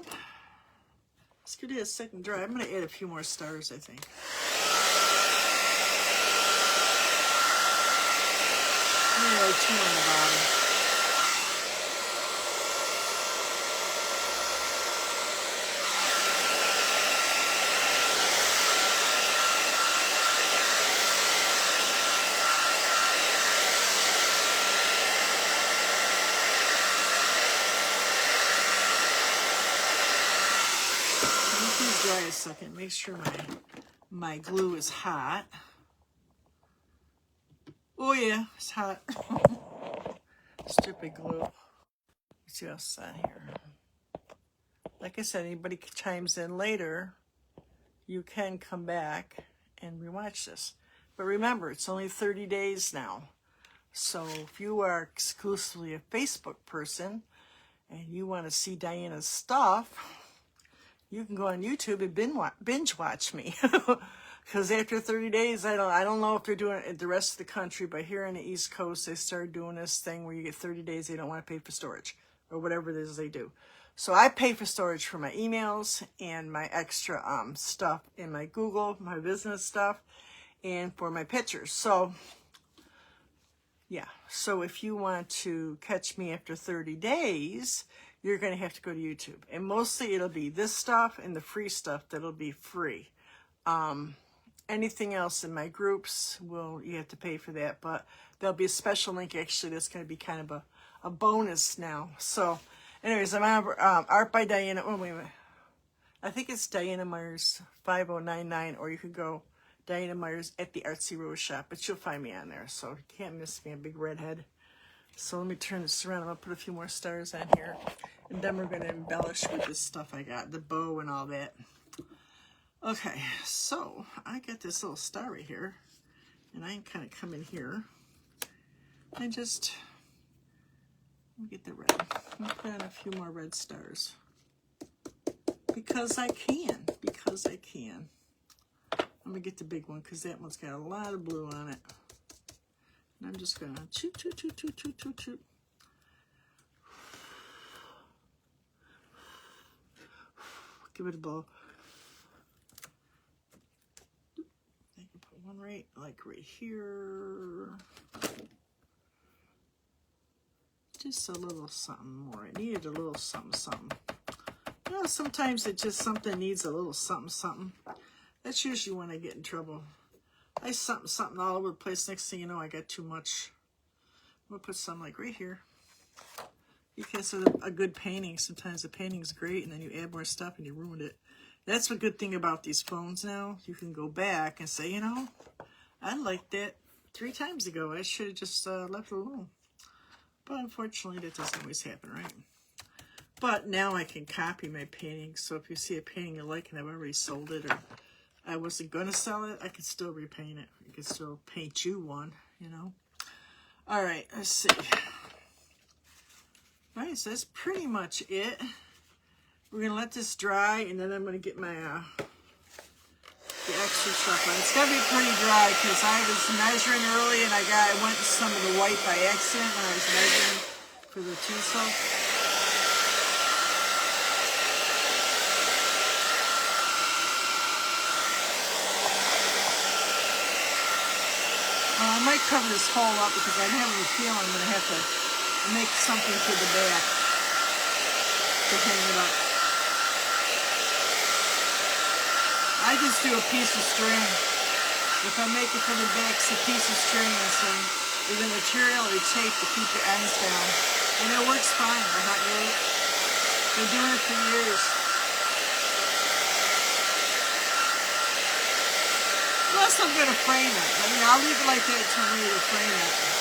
let's give it a second dry. I'm going to add a few more stars, I think. Maybe 2 on the bottom. Dry a second, make sure my glue is hot. Oh yeah, it's hot. Stupid glue. Let's see what's on here. Like I said, anybody chimes in later, you can come back and rewatch this. But remember, it's only 30 days now. So if you are exclusively a Facebook person and you want to see Diana's stuff, you can go on YouTube and binge watch me. Because after 30 days, I don't know if they're doing it in the rest of the country, but here on the East Coast, they started doing this thing where you get 30 days, they don't want to pay for storage, or whatever it is they do. So I pay for storage for my emails and my extra stuff in my Google, my business stuff, and for my pictures. So yeah, so if you want to catch me after 30 days, you're going to have to go to YouTube. And mostly it'll be this stuff and the free stuff that'll be free. Anything else in my groups, you have to pay for that. But there'll be a special link, actually, that's going to be kind of a bonus now. So anyways, I'm on Art by Diana. Oh, wait a minute. I think it's Diana Myers 5099, or you could go Diana Myers at the Artsy Rose Shop, but you'll find me on there, so you can't miss me, a big redhead. So let me turn this around. I'm going to put a few more stars on here, and then we're going to embellish with this stuff I got, the bow and all that. Okay, so I got this little star right here, and I can kind of come in here and just get the red. I'm going to put on a few more red stars. Because I can. I'm going to get the big one because that one's got a lot of blue on it. And I'm just going to choot, choot, choot, choot, choot, choot, choot. Give it a blow. I can put one right here. Just a little something more. It needed a little something. You know, sometimes it just something needs a little something. That's usually when I get in trouble. I something all over the place. Next thing you know, I got too much. I'm going to put some like right here. Because of a good painting, sometimes the painting's great and then you add more stuff and you ruined it. That's the good thing about these phones now. You can go back and say, you know, I liked that 3 times ago. I should have just left it alone. But unfortunately, that doesn't always happen, right? But now I can copy my paintings. So if you see a painting you like and I've already sold it, or I wasn't going to sell it, I could still repaint it. I could still paint you one, you know. All right, let's see. All right, so that's pretty much it. We're going to let this dry, and then I'm going to get my the extra stuff on. It's got to be pretty dry because I was measuring early, and I went some of the white by accident when I was measuring for the Tuso. I might cover this hole up because I'm having a feeling I'm going to have to make something for the back to hang it up. I just do a piece of string. If I make it for the back, it's a piece of string and some either material or tape to keep the ends down. And it works fine. I'm not really. Been doing it for years. Unless I'm going to frame it. I mean, I'll leave it like that until I'm ready to frame it.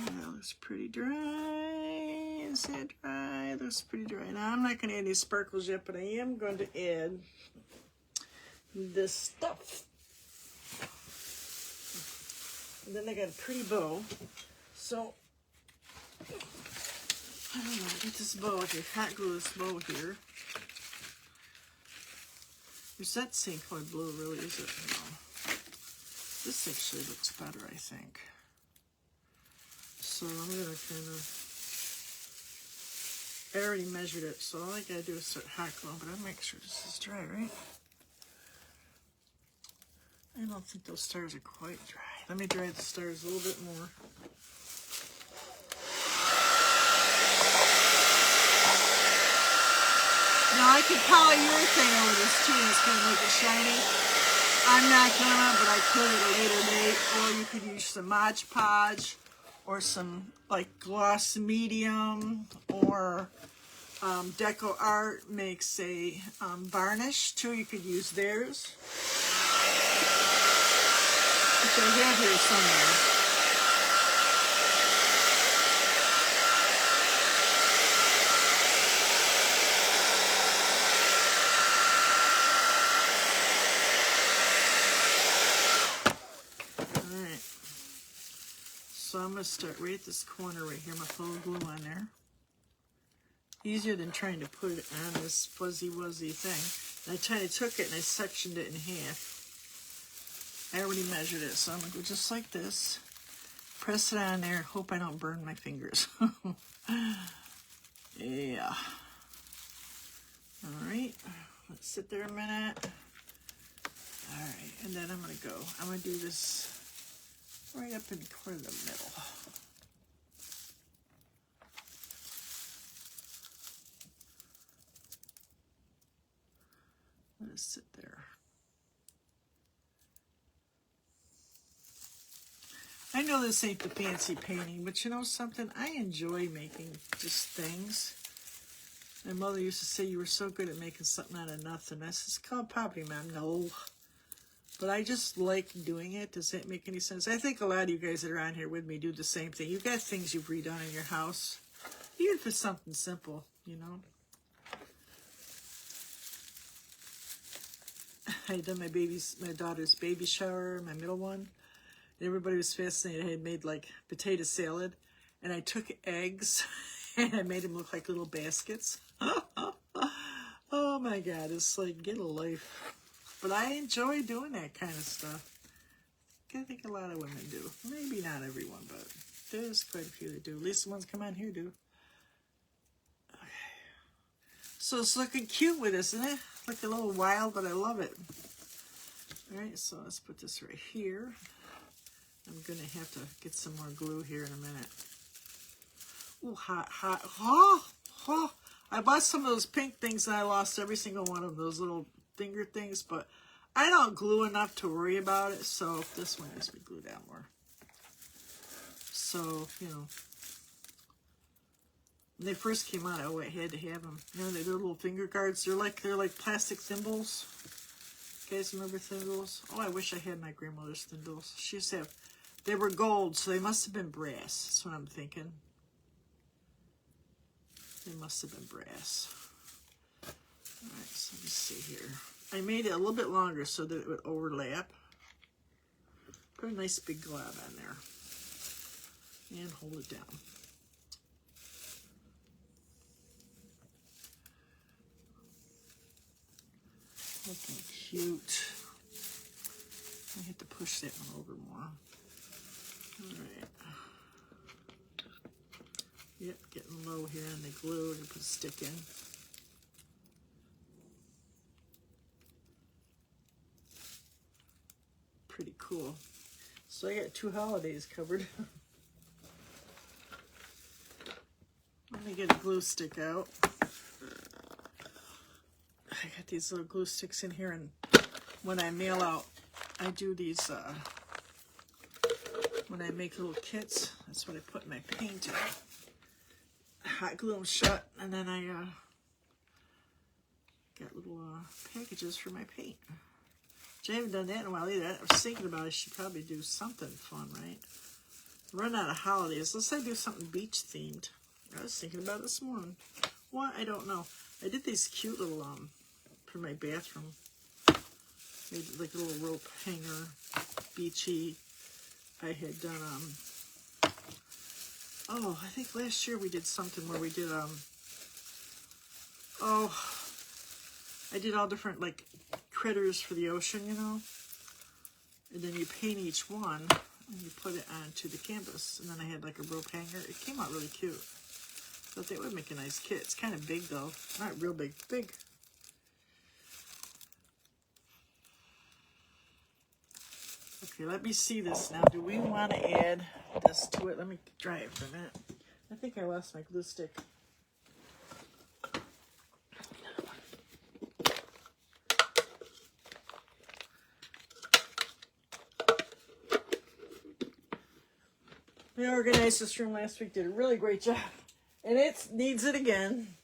That looks pretty dry. Is that dry? It looks pretty dry. Now, I'm not going to add any sparkles yet, but I am going to add this stuff. And then I got a pretty bow. So, I don't know, get this bow. I can hot glue this bow here. Is that same color blue, really, is it? No. This actually looks better, I think. So I'm going to kind of, I already measured it, so all I got to do is start hot glue, but I'll make sure this is dry, right? I don't think those stars are quite dry. Let me dry the stars a little bit more. Now I could polyurethane over this too, and it's going to make it shiny. I'm not gonna, but I could at a later date. Or you could use some Mod Podge, or some like gloss medium, or Deco Art makes a varnish too. You could use theirs, which I have here somewhere. So I'm going to start right at this corner right here. I'm going to put a little glue on there. Easier than trying to put it on this fuzzy wuzzy thing. And I kind of took it and I sectioned it in half. I already measured it, so I'm going to go just like this. Press it on there. Hope I don't burn my fingers. Yeah. All right. Let's sit there a minute. All right. And then I'm going to go. I'm going to do this right up in toward the middle. Let it sit there. I know this ain't the fancy painting, but you know something? I enjoy making just things. My mother used to say you were so good at making something out of nothing. I said, it's called poverty, Mom. No. But I just like doing it. Does that make any sense? I think a lot of you guys that are on here with me do the same thing. You've got things you've redone in your house. Even if it's something simple, you know. I had done my daughter's baby shower, my middle one. Everybody was fascinated. I had made like potato salad, and I took eggs and I made them look like little baskets. Oh my God, it's like, get a life. But I enjoy doing that kind of stuff. I think a lot of women do. Maybe not everyone, but there's quite a few that do. At least the ones come on here do. Okay. So it's looking cute with this, isn't it? Looking a little wild, but I love it. All right, so let's put this right here. I'm going to have to get some more glue here in a minute. Ooh, hot, hot. Oh, oh. I bought some of those pink things and I lost every single one of those little finger things, but I don't glue enough to worry about it, so this one needs to be glued down more. So, you know, when they first came out, I had to have them. You know, they're little finger guards. They're like plastic thimbles. You guys remember thimbles? Oh, I wish I had my grandmother's thimbles. She used to have, they were gold, so they must have been brass. That's what I'm thinking. They must have been brass. All right, so let me see here. I made it a little bit longer so that it would overlap. Put a nice big glob on there. And hold it down. Looking cute. I have to push that one over more. All right. Yep, getting low here on the glue and put a stick in. Pretty cool. So I got 2 holidays covered. Let me get a glue stick out. I got these little glue sticks in here, and when I mail out, I do these, when I make little kits, that's what I put my paint in. Hot glue them shut, and then I got little packages for my paint. Which I haven't done that in a while either. I was thinking about I should probably do something fun, right? Run out of holidays. Let's say do something beach themed. I was thinking about it this morning. What? I don't know. I did these cute little for my bathroom. Made like a little rope hanger, beachy. I had done oh, I think last year we did something where we did oh, I did all different like critters for the ocean, you know. And then you paint each one and you put it onto the canvas. And then I had like a rope hanger. It came out really cute. Thought that would make a nice kit. It's kind of big though. Not real big. Big. Okay, let me see this now. Do we want to add this to it? Let me dry it for a minute. I think I lost my glue stick. We organized this room last week, did a really great job. And it needs it again.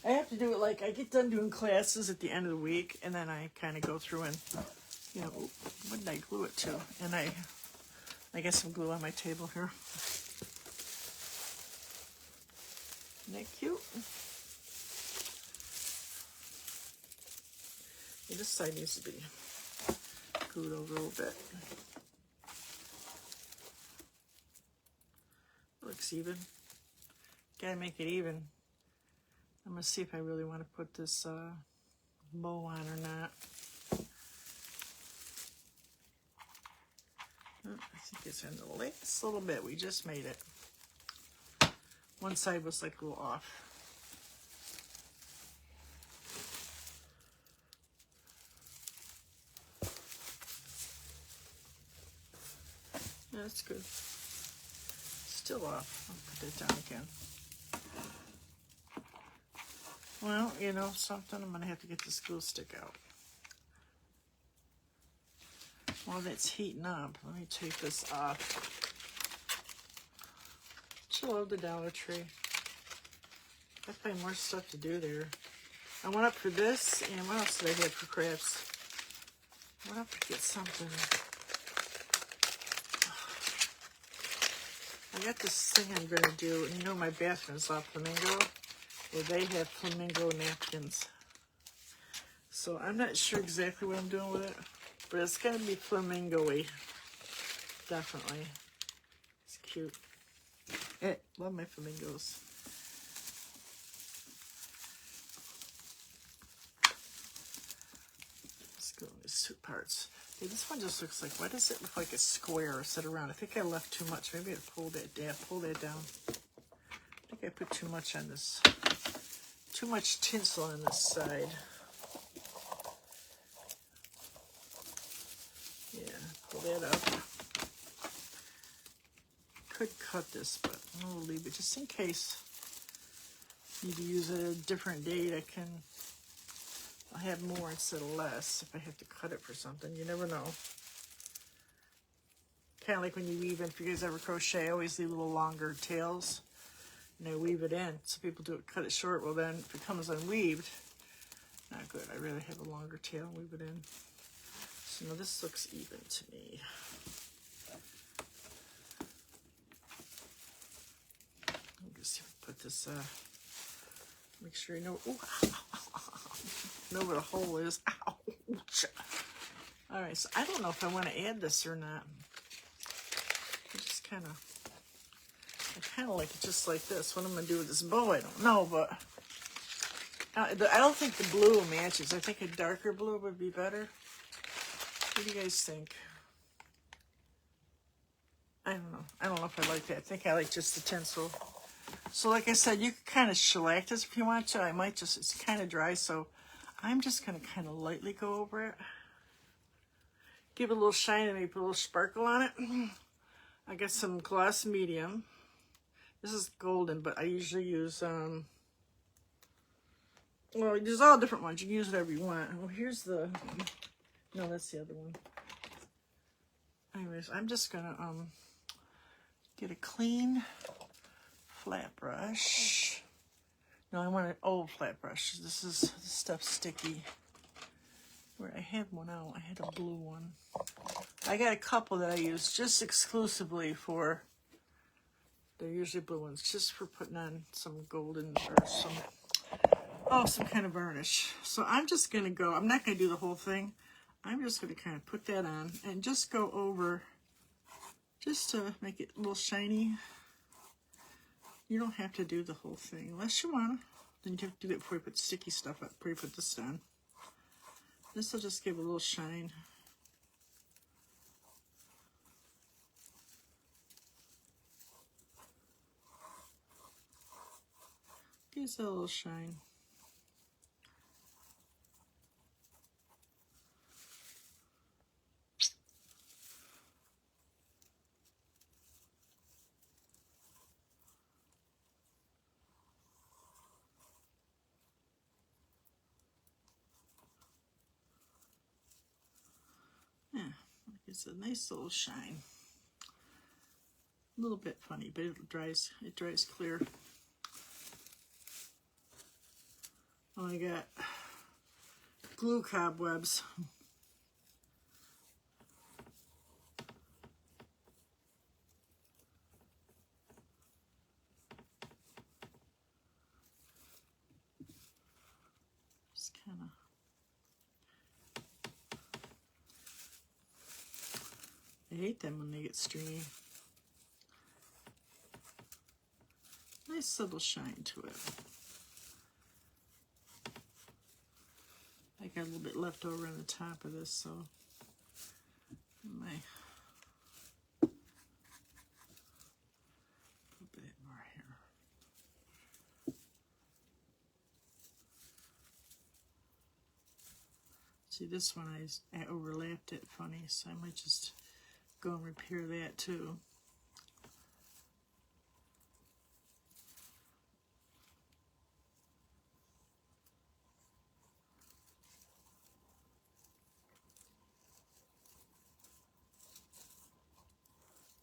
I have to do it like I get done doing classes at the end of the week, and then I kind of go through and, you know, what did I glue it to? And I got some glue on my table here. Isn't that cute? Yeah, this side needs to be glued over a little bit. looks even. Gotta make it even. I'm gonna see if I really want to put this bow on or not. Oh, I think it's in the last little bit. We just made it. One side was like a little off. That's good. Still off. I'll put that down again. Well, you know something? I'm going to have to get this glue stick out. While that's heating up, let me take this off. I love the Dollar Tree. I find more stuff to do there. I went up for this, and what else did I have for crafts? I went up to get something. I got this thing I'm going to do, and you know my bathroom is all flamingo. Well, they have flamingo napkins. So I'm not sure exactly what I'm doing with it, but it's going to be flamingo-y. Definitely. It's cute. Love my flamingos. Let's go in these two parts. Hey, this one just looks like, why does it look like a square set around? I think I left too much. Maybe I pull that down. I think I put too much on this. Too much tinsel on this side. Yeah, pull that up. Could cut this, but I'll leave it just in case. Need to use it at a different date. I'll have more instead of less if I have to cut it for something. You never know. Kind of like when you weave in. If you guys ever crochet, I always leave little longer tails. And I weave it in. So people do it, cut it short. Well then, if it comes unweaved, not good. I rather have a longer tail and weave it in. So now this looks even to me. Let's see if I put this, make sure you know, ooh, know where the hole is. Ouch. All right, so I don't know if I want to add this or not. I just kind of like it just like this. What I'm going to do with this bow, I don't know, but I don't think the blue matches. I think a darker blue would be better. What do you guys think? I don't know. I don't know if I like that. I think I like just the tinsel. So like I said, you can kind of shellac this if you want to. I might just, it's kind of dry, so I'm just going to kind of lightly go over it. Give it a little shine and maybe put a little sparkle on it. I got some gloss medium. This is golden, but I usually use, well, there's all different ones. You can use whatever you want. Well, here's the, no, that's the other one. Anyways, I'm just going to get a clean flat brush. No, I want an old flat brush. This stuff's sticky. Where I had one out, I had a blue one. I got a couple that I use just exclusively for, they're usually blue ones, just for putting on some golden or some kind of varnish. So I'm just going to go, I'm not going to do the whole thing. I'm just going to kind of put that on and just go over, just to make it a little shiny. You don't have to do the whole thing unless you want to. Then you have to do that before you put sticky stuff up, before you put this on. This will just give a little shine. Gives it a little shine. Yeah, it's a nice little shine. A little bit funny, but it dries clear. Oh, I got glue cobwebs. Just kind of. I hate them when they get stringy. nice little shine to it. I got a little bit left over on the top of this, so my put a bit more here. See, this one I overlapped it funny, so I might just go and repair that too.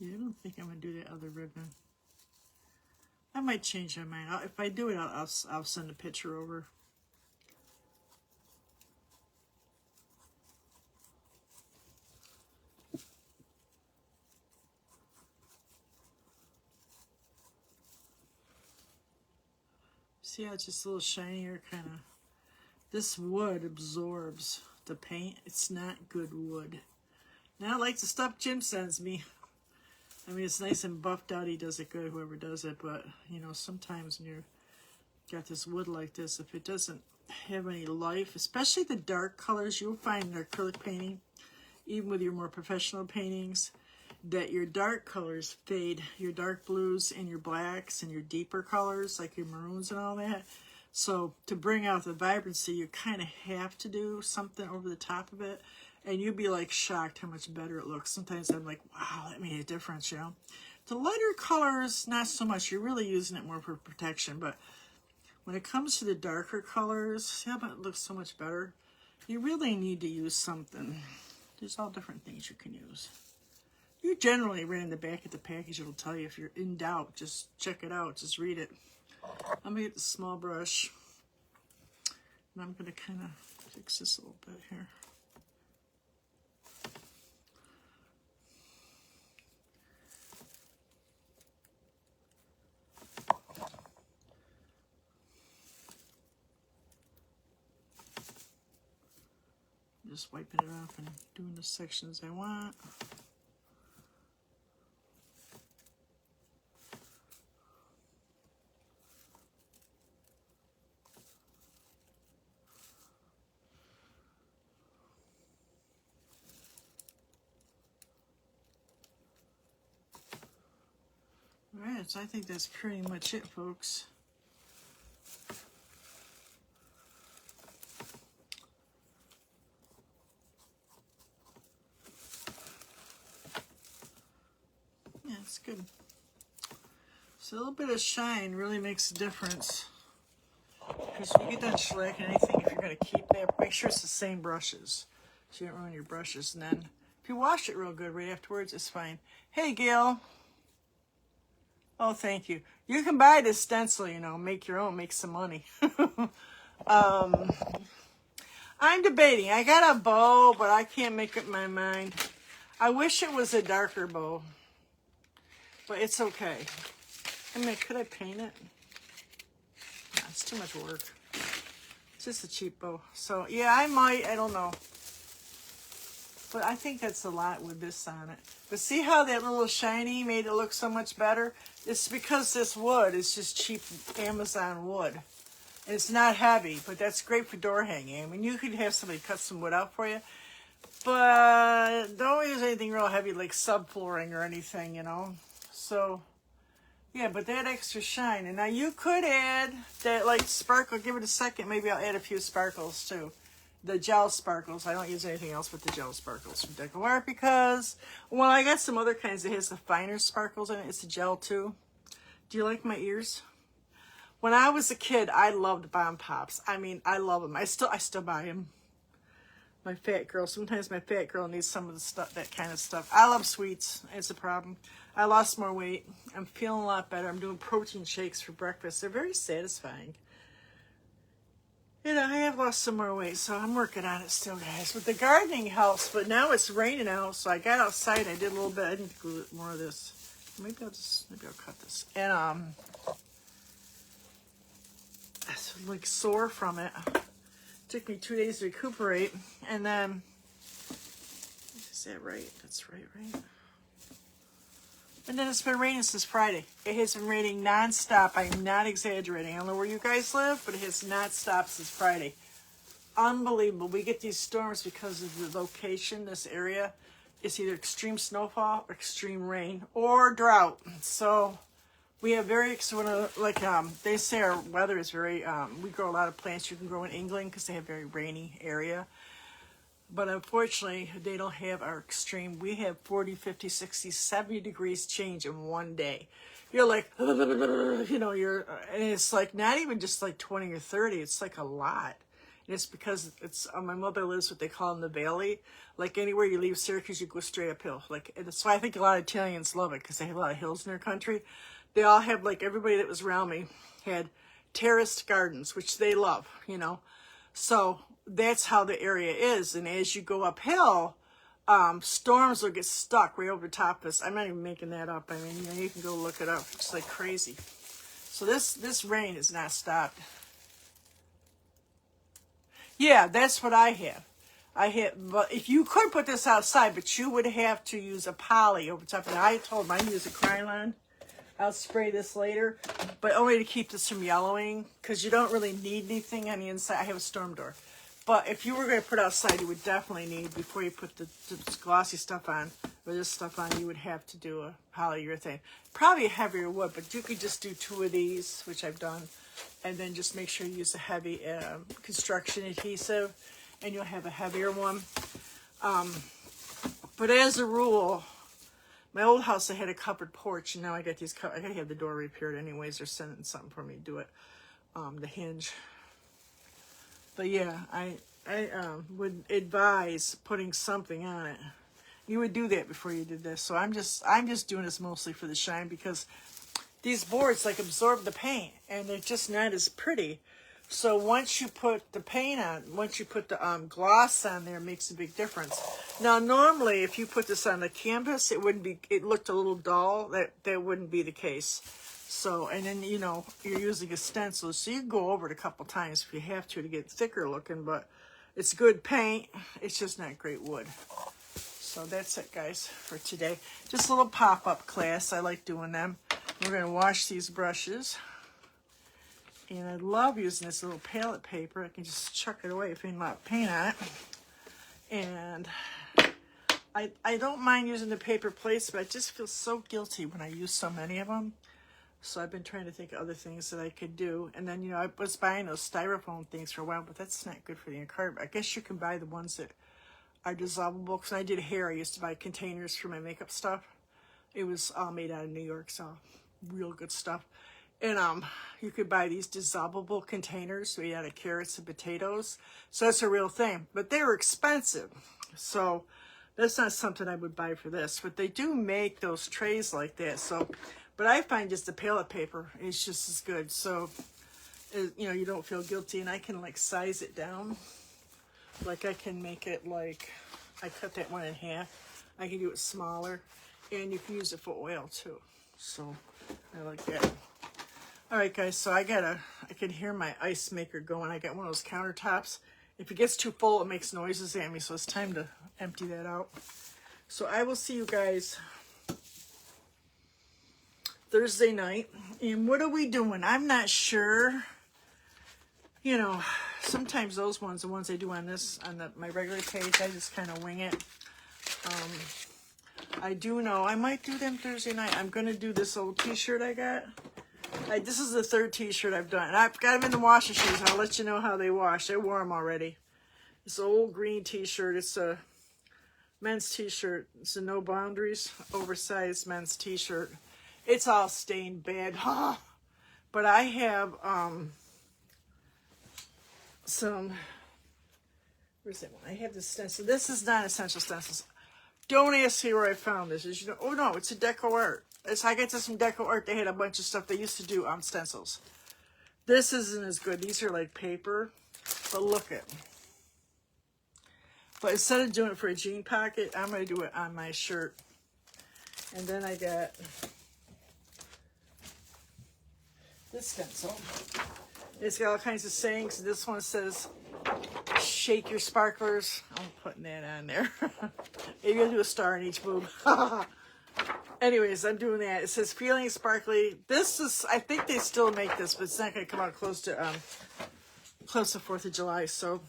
Yeah, I don't think I'm going to do that other ribbon. I might change my mind. If I do it, I'll send a picture over. See how it's just a little shinier, kind of. This wood absorbs the paint. It's not good wood. Not like the stuff Jim sends me. I mean, it's nice and buffed out. He does it good, whoever does it. But, you know, sometimes when you've got this wood like this, if it doesn't have any life, especially the dark colors, you'll find in acrylic painting, even with your more professional paintings, that your dark colors fade. Your dark blues and your blacks and your deeper colors, like your maroons and all that. So to bring out the vibrancy, you kind of have to do something over the top of it. And you'd be like shocked how much better it looks. Sometimes I'm like, wow, that made a difference, you know. The lighter colors, not so much. You're really using it more for protection. But when it comes to the darker colors, see how it looks so much better? You really need to use something. There's all different things you can use. You generally, right in the back of the package, it'll tell you if you're in doubt. Just check it out. Just read it. I'm going to get the small brush. And I'm going to kind of fix this a little bit here. Just wiping it off and doing the sections I want. Alright, so I think that's pretty much it, folks. Yeah, it's good. So a little bit of shine really makes a difference. Because when you get done shellacking anything, if you're going to keep that, make sure it's the same brushes, so you don't ruin your brushes. And then if you wash it real good right afterwards, it's fine. Hey, Gail. Oh, thank you. You can buy this stencil, you know, make your own, make some money. I'm debating. I got a bow, but I can't make up my mind. I wish it was a darker bow, but it's okay. I mean, could I paint it? No, it's too much work. It's just a cheap bow. So, yeah, I might. I don't know. But I think that's a lot with this on it. But see how that little shiny made it look so much better? It's because this wood is just cheap Amazon wood. And it's not heavy, but that's great for door hanging. I mean, you could have somebody cut some wood out for you. But don't use anything real heavy like subflooring or anything, you know. So, yeah, but that extra shine. And now you could add that, like, sparkle. Give it a second. Maybe I'll add a few sparkles, too. The gel sparkles. I don't use anything else but the gel sparkles from Deco Art because, well, I got some other kinds that has the finer sparkles in it. It's a gel too. Do you like my ears? When I was a kid, I loved Bomb Pops. I mean, I love them. I still buy them. My fat girl. Sometimes my fat girl needs some of the stuff, that kind of stuff. I love sweets. It's a problem. I lost more weight. I'm feeling a lot better. I'm doing protein shakes for breakfast. They're very satisfying. You know, I have lost some more weight, so I'm working on it still, guys. But the gardening helps, but now it's raining out, so I got outside. I did a little bit. I need to glue more of this. Maybe I'll cut this. And, I was like sore from it. Took me 2 days to recuperate, and then, is that right? That's right, right? And then it's been raining since Friday. It has been raining nonstop. I'm not exaggerating. I don't know where you guys live, but it has not stopped since Friday. Unbelievable. We get these storms because of the location, this area. It's either extreme snowfall, or extreme rain, or drought. So we have very, they say our weather is very, we grow a lot of plants you can grow in England because they have very rainy area. But unfortunately, they don't have our extreme. We have 40, 50, 60, 70 degrees change in one day. You're like, you know, and it's like not even just like 20 or 30. It's like a lot. And it's because it's, my mother lives what they call in the valley. Like anywhere you leave Syracuse, you go straight uphill. Like, and that's why I think a lot of Italians love it because they have a lot of hills in their country. They all have, like everybody that was around me had terraced gardens, which they love, you know. So that's how the area is. And as you go uphill, storms will get stuck right over the top of us. I'm not even making that up. I mean, you know, you can go look it up. It's like crazy. So this rain has not stopped. Yeah, that's what I have. But if you could put this outside, but you would have to use a poly over top of it. I told them I use a Krylon. I'll spray this later, but only to keep this from yellowing, because you don't really need anything on the inside. I have a storm door. But if you were going to put outside, you would definitely need, before you put the glossy stuff on, or this stuff on, you would have to do a polyurethane. Probably a heavier wood, but you could just do 2 of these, which I've done, and then just make sure you use a heavy construction adhesive, and you'll have a heavier one. But as a rule, my old house, I had a covered porch, and now I got these, I gotta have the door repaired anyways. They're sending something for me to do it, the hinge. But yeah, I would advise putting something on it. You would do that before you did this. So I'm just doing this mostly for the shine, because these boards like absorb the paint, and they're just not as pretty. So once you put the paint on, once you put the gloss on there, it makes a big difference. Now, normally, if you put this on the canvas, it wouldn't be, it looked a little dull. That wouldn't be the case. So, and then, you know, you're using a stencil, so you can go over it a couple times if you have to get thicker looking, but it's good paint. It's just not great wood. So that's it, guys, for today. Just a little pop-up class. I like doing them. We're going to wash these brushes. And I love using this little palette paper. I can just chuck it away if I not paint on it. And I don't mind using the paper plates, but I just feel so guilty when I use so many of them. So I've been trying to think of other things that I could do. And then, you know, I was buying those styrofoam things for a while, but that's not good for the environment. I guess you can buy the ones that are dissolvable. Because when I did hair, I used to buy containers for my makeup stuff. It was all made out of New York, so real good stuff. And you could buy these dissolvable containers made out of carrots and potatoes. So that's a real thing. But they were expensive. So that's not something I would buy for this. But they do make those trays like that. So, but I find just the palette paper is just as good. So, you know, you don't feel guilty. And I can like size it down. Like I can make it like, I cut that one in half. I can do it smaller. And you can use it for oil too. So I like that. All right, guys, so I can hear my ice maker going. I got one of those countertops. If it gets too full, it makes noises at me, so it's time to empty that out. So I will see you guys Thursday night. And what are we doing? I'm not sure. You know, sometimes those ones, the ones I do on this, on my regular page, I just kind of wing it. I do know I might do them Thursday night. I'm going to do this old t-shirt I got. This is the 3rd t-shirt I've done. And I've got them in the washing machine. I'll let you know how they wash. I wore them already. It's an old green t-shirt. It's a men's t-shirt. It's a No Boundaries, oversized men's t-shirt. It's all stained bad. But I have some, where's that one? I have this stencil. This is not Essential Stencils. Don't ask me where I found this. You know, oh no, it's a Deco Art. I got to some Deco Art. They had a bunch of stuff they used to do on stencils. This isn't as good. These are like paper, but look at. But instead of doing it for a jean pocket, I'm going to do it on my shirt. And then I got this stencil. It's got all kinds of sayings. This one says, "Shake your sparklers." I'm putting that on there. Maybe I'll do a star in each boob. Anyways, I'm doing that. It says Feeling Sparkly. This is, I think they still make this, but it's not going to come out close to 4th of July. So,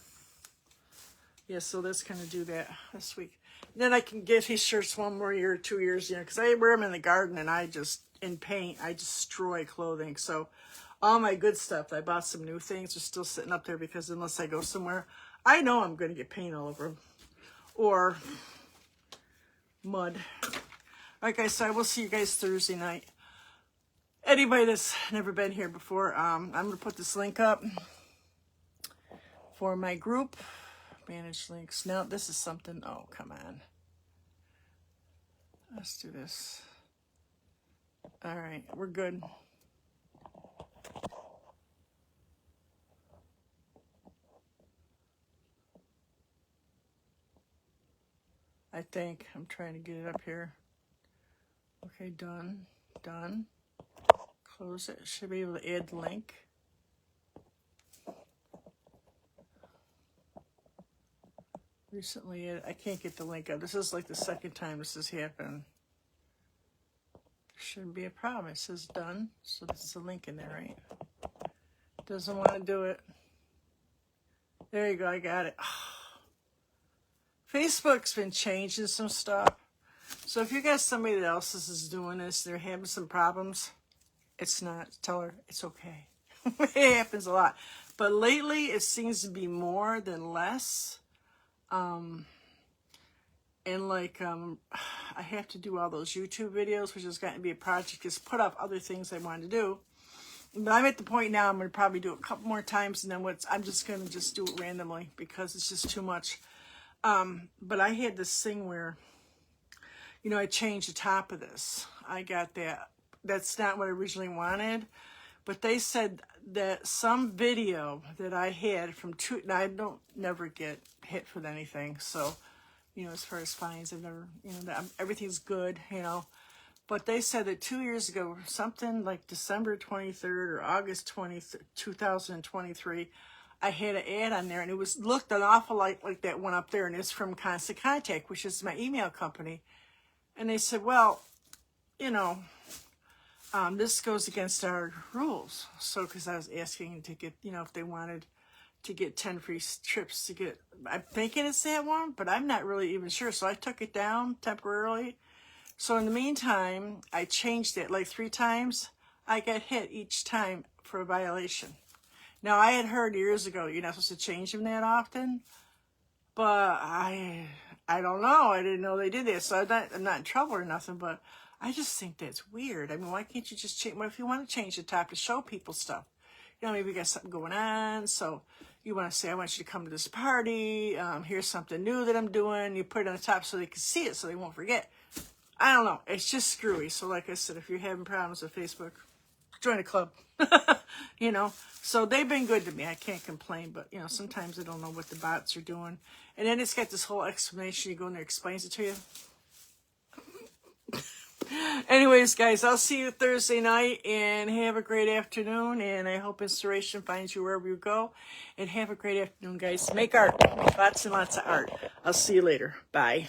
yeah, so that's going to do that this week. And then I can get these shirts 1 more year, 2 years, you know, because I wear them in the garden and I just, in paint, I destroy clothing. So, all my good stuff, I bought some new things, are still sitting up there because unless I go somewhere, I know I'm going to get paint all over them. Or mud. Alright guys, so I will see you guys Thursday night. Anybody that's never been here before, I'm going to put this link up for my group. Manage links. Now this is something, oh come on. Let's do this. Alright, we're good. I think. I'm trying to get it up here. Okay, done. Done. Close it. Should be able to add the link. Recently, I can't get the link up. This is like the second time this has happened. Shouldn't be a problem. It says done. So there's a link in there, right? Doesn't want to do it. There you go. I got it. Facebook's been changing some stuff. So if you got somebody else is doing this, they're having some problems, it's not, tell her it's okay. It happens a lot. But lately it seems to be more than less. And like, I have to do all those YouTube videos, which has gotten to be a project, just put up other things I want to do. But I'm at the point now I'm going to probably do it a couple more times, and then I'm just going to just do it randomly because it's just too much. But I had this thing where, you know, I changed the top of this. I got that. That's not what I originally wanted. But they said that some video that I had from now I don't never get hit with anything. So, you know, as far as fines, I've never, you know, everything's good, you know. But they said that 2 years ago, something like December 23rd or August 20th, 2023, I had an ad on there, and it looked an awful lot like that one up there, and it's from Constant Contact, which is my email company. And they said, well, you know, this goes against our rules. So, because I was asking to get, you know, if they wanted to get 10 free trips to get, I'm thinking it's that one, but I'm not really even sure. So I took it down temporarily. So in the meantime, I changed it like 3 times. I got hit each time for a violation. Now, I had heard years ago you're not supposed to change them that often, but I don't know. I didn't know they did that, so I'm not in trouble or nothing, but I just think that's weird. I mean, why can't you just change? What if you want to change the top to show people stuff? You know, maybe you got something going on, so you want to say, I want you to come to this party. Here's something new that I'm doing. You put it on the top so they can see it, so they won't forget. I don't know. It's just screwy. So like I said, if you're having problems with Facebook, join a club. You know, so they've been good to me. I can't complain, but you know, sometimes I don't know what the bots are doing. And then it's got this whole explanation. You go in there, explains it to you. Anyways, guys, I'll see you Thursday night, and have a great afternoon, and I hope inspiration finds you wherever you go. And have a great afternoon, guys. Make art. Make lots and lots of art. I'll see you later. Bye.